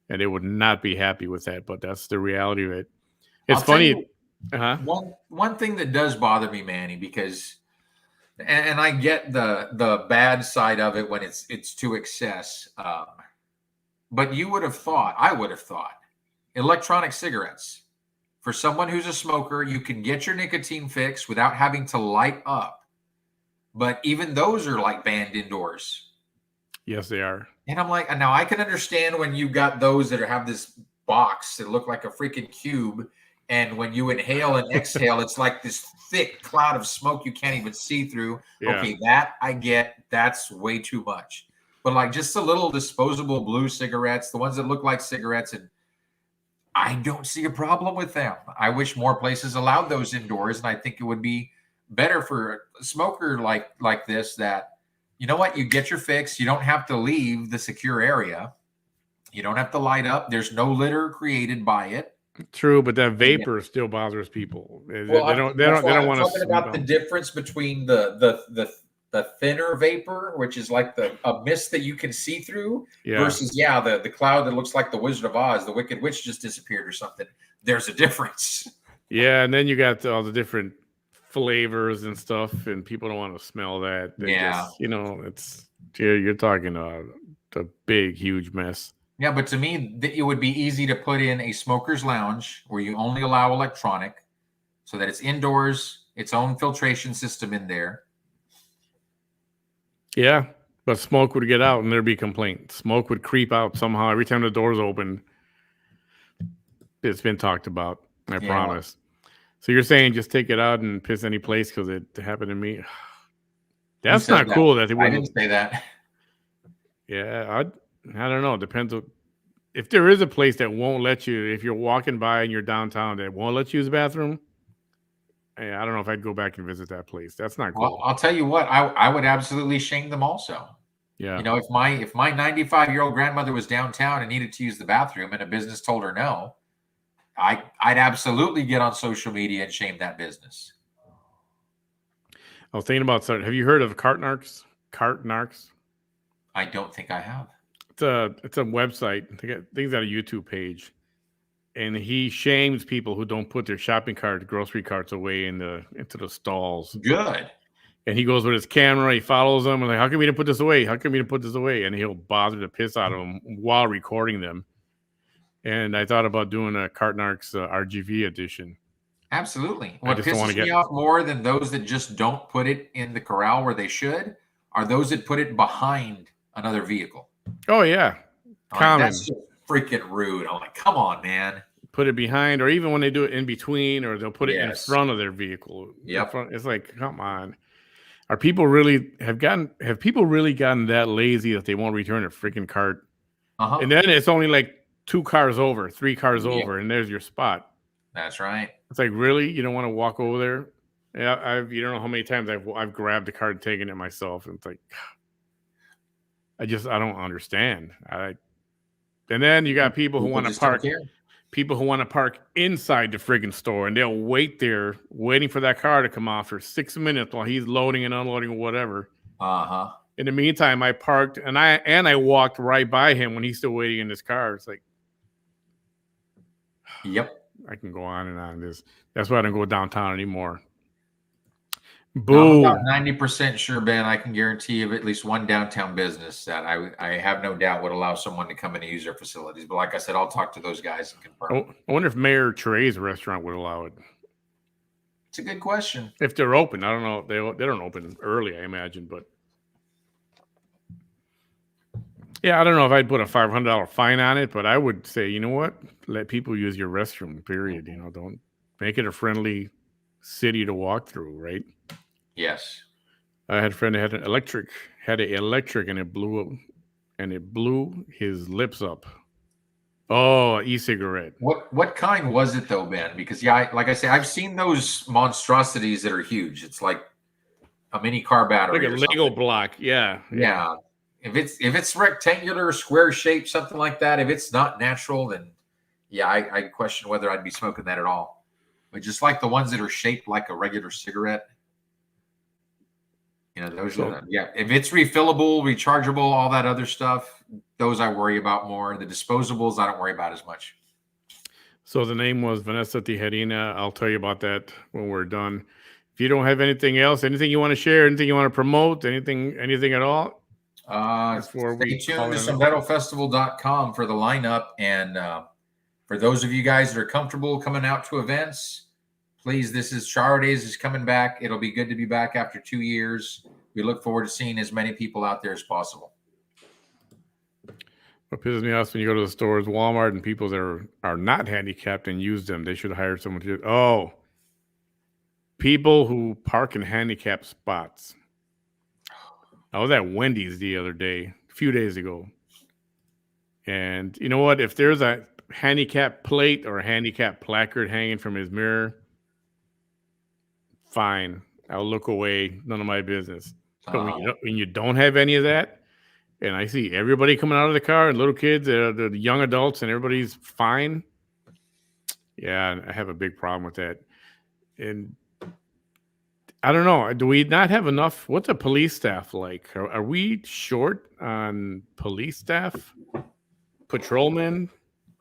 And they would not be happy with that, but that's the reality of it. It's I'll tell funny. you one thing that does bother me, Manny, because and I get the bad side of it when it's to excess. But I would have thought, electronic cigarettes. For someone who's a smoker, you can get your nicotine fix without having to light up. But even those are like banned indoors. Yes, they are. And I'm like, now I can understand when you got those that have this box that look like a freaking cube. And when you inhale and exhale, it's like this thick cloud of smoke you can't even see through. Yeah. Okay, that I get. That's way too much. But like just the little disposable blue cigarettes, the ones that look like cigarettes, and I don't see a problem with them. I wish more places allowed those indoors, and I think it would be better for a smoker like this that, you know what, you get your fix. You don't have to leave the secure area. You don't have to light up. There's no litter created by it. True, but that vapor still bothers people. Well, They don't want to talking about the difference between the thinner vapor, which is like a mist that you can see through, versus the cloud that looks like the Wizard of Oz, the Wicked Witch just disappeared or something. There's a difference. Yeah, and then you got all the different flavors and stuff, and people don't want to smell that. They just, you know, you're talking a big, huge mess. Yeah, but to me, it would be easy to put in a smoker's lounge where you only allow electronic, so that it's indoors, its own filtration system in there. Yeah, but smoke would get out and there'd be complaints. Smoke would creep out somehow every time the doors open. It's been talked about. I promise. So you're saying just take it out and piss any place because it happened to me? That's not cool. That they I didn't say that. Yeah, I don't know. It depends. If there is a place that won't let you, if you're walking by and you're downtown, that won't let you use the bathroom, I don't know if I'd go back and visit that place. That's not cool. Well, I'll tell you what, I would absolutely shame them also. Yeah. You know, if my 95-year-old grandmother was downtown and needed to use the bathroom and a business told her no, I'd absolutely get on social media and shame that business. I was thinking about something. Have you heard of cart narcs? Cart narcs? I don't think I have. It's a website. I think he's got a YouTube page, and he shames people who don't put their shopping carts, grocery carts away into the stalls. Good. And he goes with his camera. He follows them and like, how come we didn't put this away? How come we didn't put this away? And he'll bother the piss out of them while recording them. And I thought about doing a Cart Narcs RGV edition. Absolutely. What pisses me off more than those that just don't put it in the corral where they should are those that put it behind another vehicle. Oh, yeah. Common. That's just freaking rude. I'm like, come on, man. Put it behind, or even when they do it in between, or they'll put it in front of their vehicle. Yep. It's like, come on. Have people really gotten that lazy that they won't return a freaking cart? Uh-huh. And then it's only like 2 cars over, 3 cars over, and there's your spot. That's right. It's like, really? You don't want to walk over there? Yeah, you don't know how many times I've grabbed the cart and taken it myself, and it's like, I don't understand. And then you got people who want to park. People who want to park inside the friggin' store, and they'll wait there, waiting for that car to come off for 6 minutes while he's loading and unloading or whatever. Uh-huh. In the meantime, I parked and I walked right by him when he's still waiting in his car. It's like, yep. I can go on and on. That's why I don't go downtown anymore. Boom. I'm about 90% sure, Ben, I can guarantee you of at least one downtown business that I have no doubt would allow someone to come in and use their facilities. But like I said, I'll talk to those guys and confirm. I wonder if Mayor Trey's restaurant would allow it. It's a good question. If they're open, I don't know. They don't open early, I imagine. But Yeah, I don't know if I'd put a $500 fine on it, but I would say, you know what? Let people use your restroom, period. You know, don't make it a friendly city to walk through, right? Yes. I had a friend that had an electric, and it blew his lips up. Oh, e-cigarette. What kind was it though, Ben? Because yeah, like I say, I've seen those monstrosities that are huge. It's like a mini car Like battery a or Lego something. block. Yeah, yeah. Yeah. If it's rectangular, square shaped, something like that, if it's not natural, then yeah, I question whether I'd be smoking that at all. But just like the ones that are shaped like a regular cigarette, those So are yeah. If it's refillable, rechargeable, all that other stuff, those I worry about more. The disposables, I don't worry about as much. So the name was Vanessa Tijerina. I'll tell you about that when we're done. If you don't have anything else, anything you want to share, anything you want to promote, anything at all before Stay we call tuned it to a night? sombrerofestival.com for the lineup. And for those of you guys that are comfortable coming out to events, please, this is Char Days is coming back. It'll be good to be back after 2 years. We look forward to seeing as many people out there as possible. What pisses me off is when you go to the stores, Walmart, and people that are not handicapped and use them. They should hire someone to. Oh, people who park in handicapped spots. I was at Wendy's the other day, a few days ago, and you know what? If there's a handicap plate or a handicap placard hanging from his mirror, fine. I'll look away. None of my business. But when you don't have any of that, and I see everybody coming out of the car and little kids, the young adults, and everybody's fine. Yeah, I have a big problem with that. And I don't know. Do we not have enough? What's a police staff like? Are we short on police staff? Patrolmen?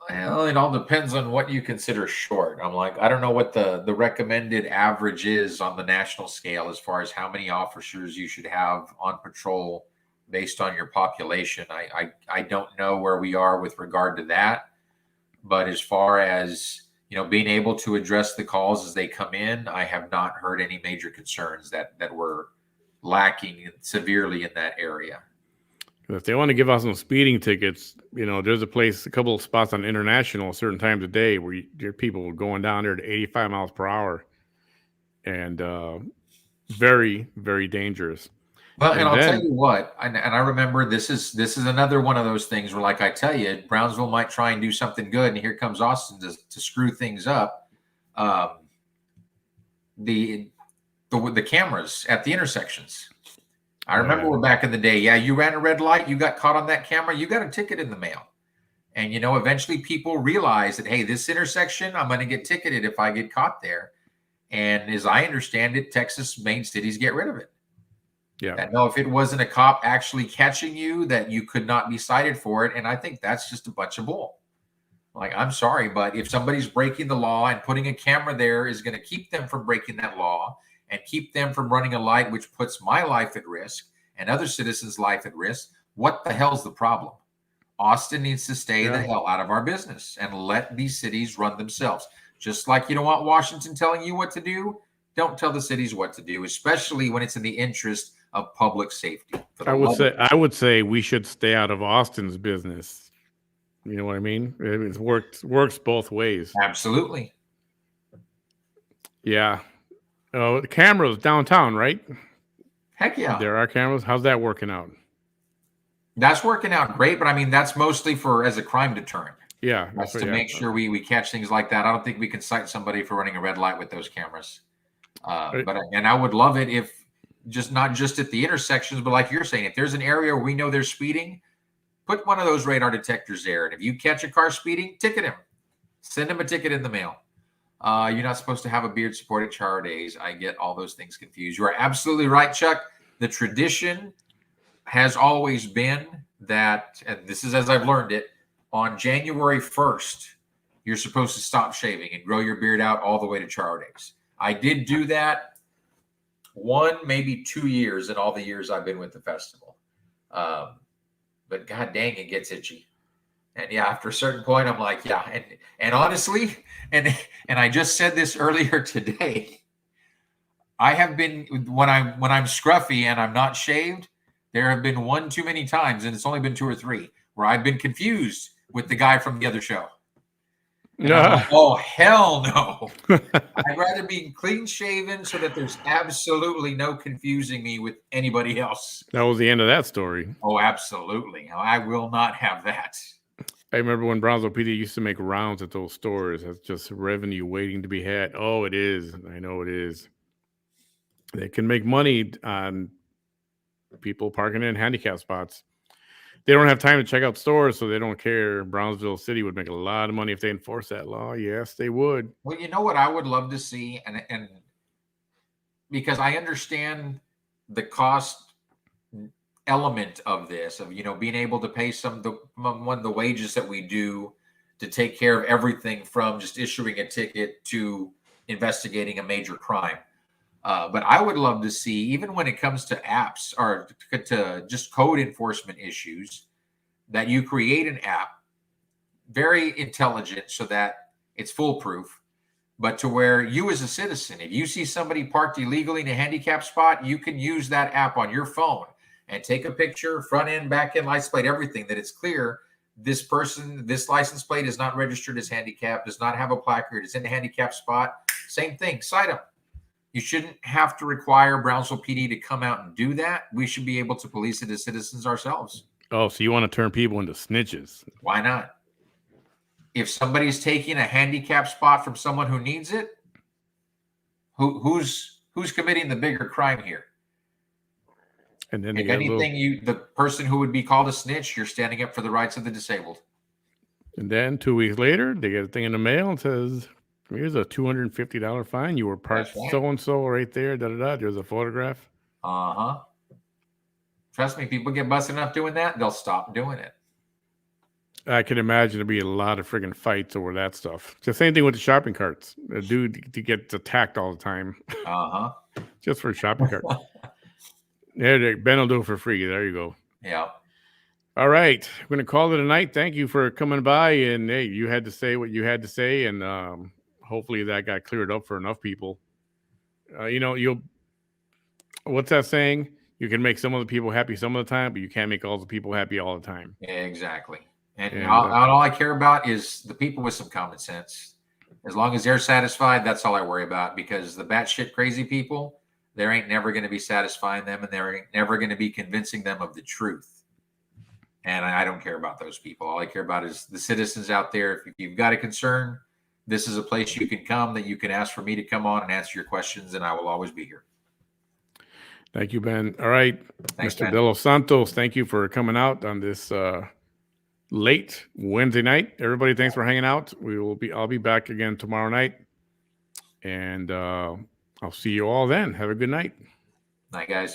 Well, it all depends on what you consider short. I'm like, I don't know what the recommended average is on the national scale as far as how many officers you should have on patrol based on your population. I don't know where we are with regard to that. But as far as being able to address the calls as they come in, I have not heard any major concerns that were lacking severely in that area. If they want to give out some speeding tickets, there's a couple of spots on International, certain times of day where there are people going down there to 85 miles per hour, and very, very dangerous. Well, and I'll tell you what, and I remember this is another one of those things where, like I tell you, Brownsville might try and do something good, and here comes Austin to screw things up. The cameras at the intersections. I remember back in the day, yeah, you ran a red light, you got caught on that camera, you got a ticket in the mail. And, eventually people realize that, hey, this intersection, I'm going to get ticketed if I get caught there. And as I understand it, Texas main cities get rid of it. Yeah. That, no, if it wasn't a cop actually catching you, that you could not be cited for it. And I think that's just a bunch of bull. Like, I'm sorry, but if somebody's breaking the law and putting a camera there is going to keep them from breaking that law and keep them from running a light, which puts my life at risk and other citizens' life at risk, what the hell's the problem? Austin needs to stay the hell out of our business and let these cities run themselves. Just like you don't want Washington telling you what to do, don't tell the cities what to do, especially when it's in the interest of public safety. I would say we should stay out of Austin's business. You know what I mean? It works both ways. Absolutely. Yeah. Oh, the cameras downtown, right? Heck yeah. There are cameras. How's that working out? That's working out great, but I mean, that's mostly as a crime deterrent. Yeah. That's to make sure we catch things like that. I don't think we can cite somebody for running a red light with those cameras. But I would love it if not just at the intersections, but like you're saying, if there's an area where we know they're speeding, put one of those radar detectors there. And if you catch a car speeding, ticket him. Send him a ticket in the mail. You're not supposed to have a beard support at Char Days. I get all those things confused. You are absolutely right, Chuck. The tradition has always been that, and this is as I've learned it, on January 1st, you're supposed to stop shaving and grow your beard out all the way to Char Days. I did do that 1, maybe 2 years in all the years I've been with the festival. But god dang, it gets itchy. And yeah, after a certain point, I'm like, yeah. And honestly, and I just said this earlier today, I have been, when I'm scruffy and I'm not shaved, There have been one too many times, and it's only been 2 or 3, where I've been confused with the guy from the other show. And I'm like, oh, hell no. I'd rather be clean shaven so that there's absolutely no confusing me with anybody else. That was the end of that story. Oh, absolutely. I will not have that. I remember when Brownsville PD used to make rounds at those stores. That's just revenue waiting to be had. Oh, it is. I know it is. They can make money on people parking in handicap spots. They don't have time to check out stores, so they don't care. Brownsville City would make a lot of money if they enforced that law. Yes, they would. Well, you know what I would love to see, and because I understand the cost element of this, of being able to pay some of the wages that we do to take care of everything from just issuing a ticket to investigating a major crime. But I would love to see, even when it comes to apps or to just code enforcement issues, that you create an app, very intelligent, so that it's foolproof, but to where you as a citizen, if you see somebody parked illegally in a handicap spot, you can use that app on your phone and take a picture, front end, back end, license plate, everything, that it's clear this person, this license plate is not registered as handicap, does not have a placard, is in a handicap spot. Same thing, cite them. You shouldn't have to require Brownsville PD to come out and do that. We should be able to police it as citizens ourselves. Oh, so you want to turn people into snitches? Why not? If somebody's taking a handicap spot from someone who needs it, who's committing the bigger crime here? And then if anything, the person who would be called a snitch, you're standing up for the rights of the disabled. And then 2 weeks later, they get a thing in the mail and says, here's a $250 fine. You were parked so-and-so right there. Da-da-da. There's a photograph. Uh-huh. Trust me, people get busted up doing that, they'll stop doing it. I can imagine there'd be a lot of friggin' fights over that stuff. It's the same thing with the shopping carts. A dude gets attacked all the time. Uh-huh. Just for a shopping cart. Yeah, Ben will do it for free. There you go. Yeah. All right. We're going to call it a night. Thank you for coming by. And hey, you had to say what you had to say. And hopefully that got cleared up for enough people. What's that saying? You can make some of the people happy some of the time, but you can't make all the people happy all the time. Yeah, exactly. And all I care about is the people with some common sense. As long as they're satisfied, that's all I worry about, because the batshit crazy people, there ain't never going to be satisfying them, and there ain't never going to be convincing them of the truth. And I don't care about those people. All I care about is the citizens out there. If you've got a concern, this is a place you can come, that you can ask for me to come on and answer your questions, and I will always be here. Thank you, Ben. All right. Thanks, Mr. Ben. De Los Santos, thank you for coming out on this late Wednesday night. Everybody, thanks for hanging out. I'll be back again tomorrow night. And I'll see you all then. Have a good night. Night, guys.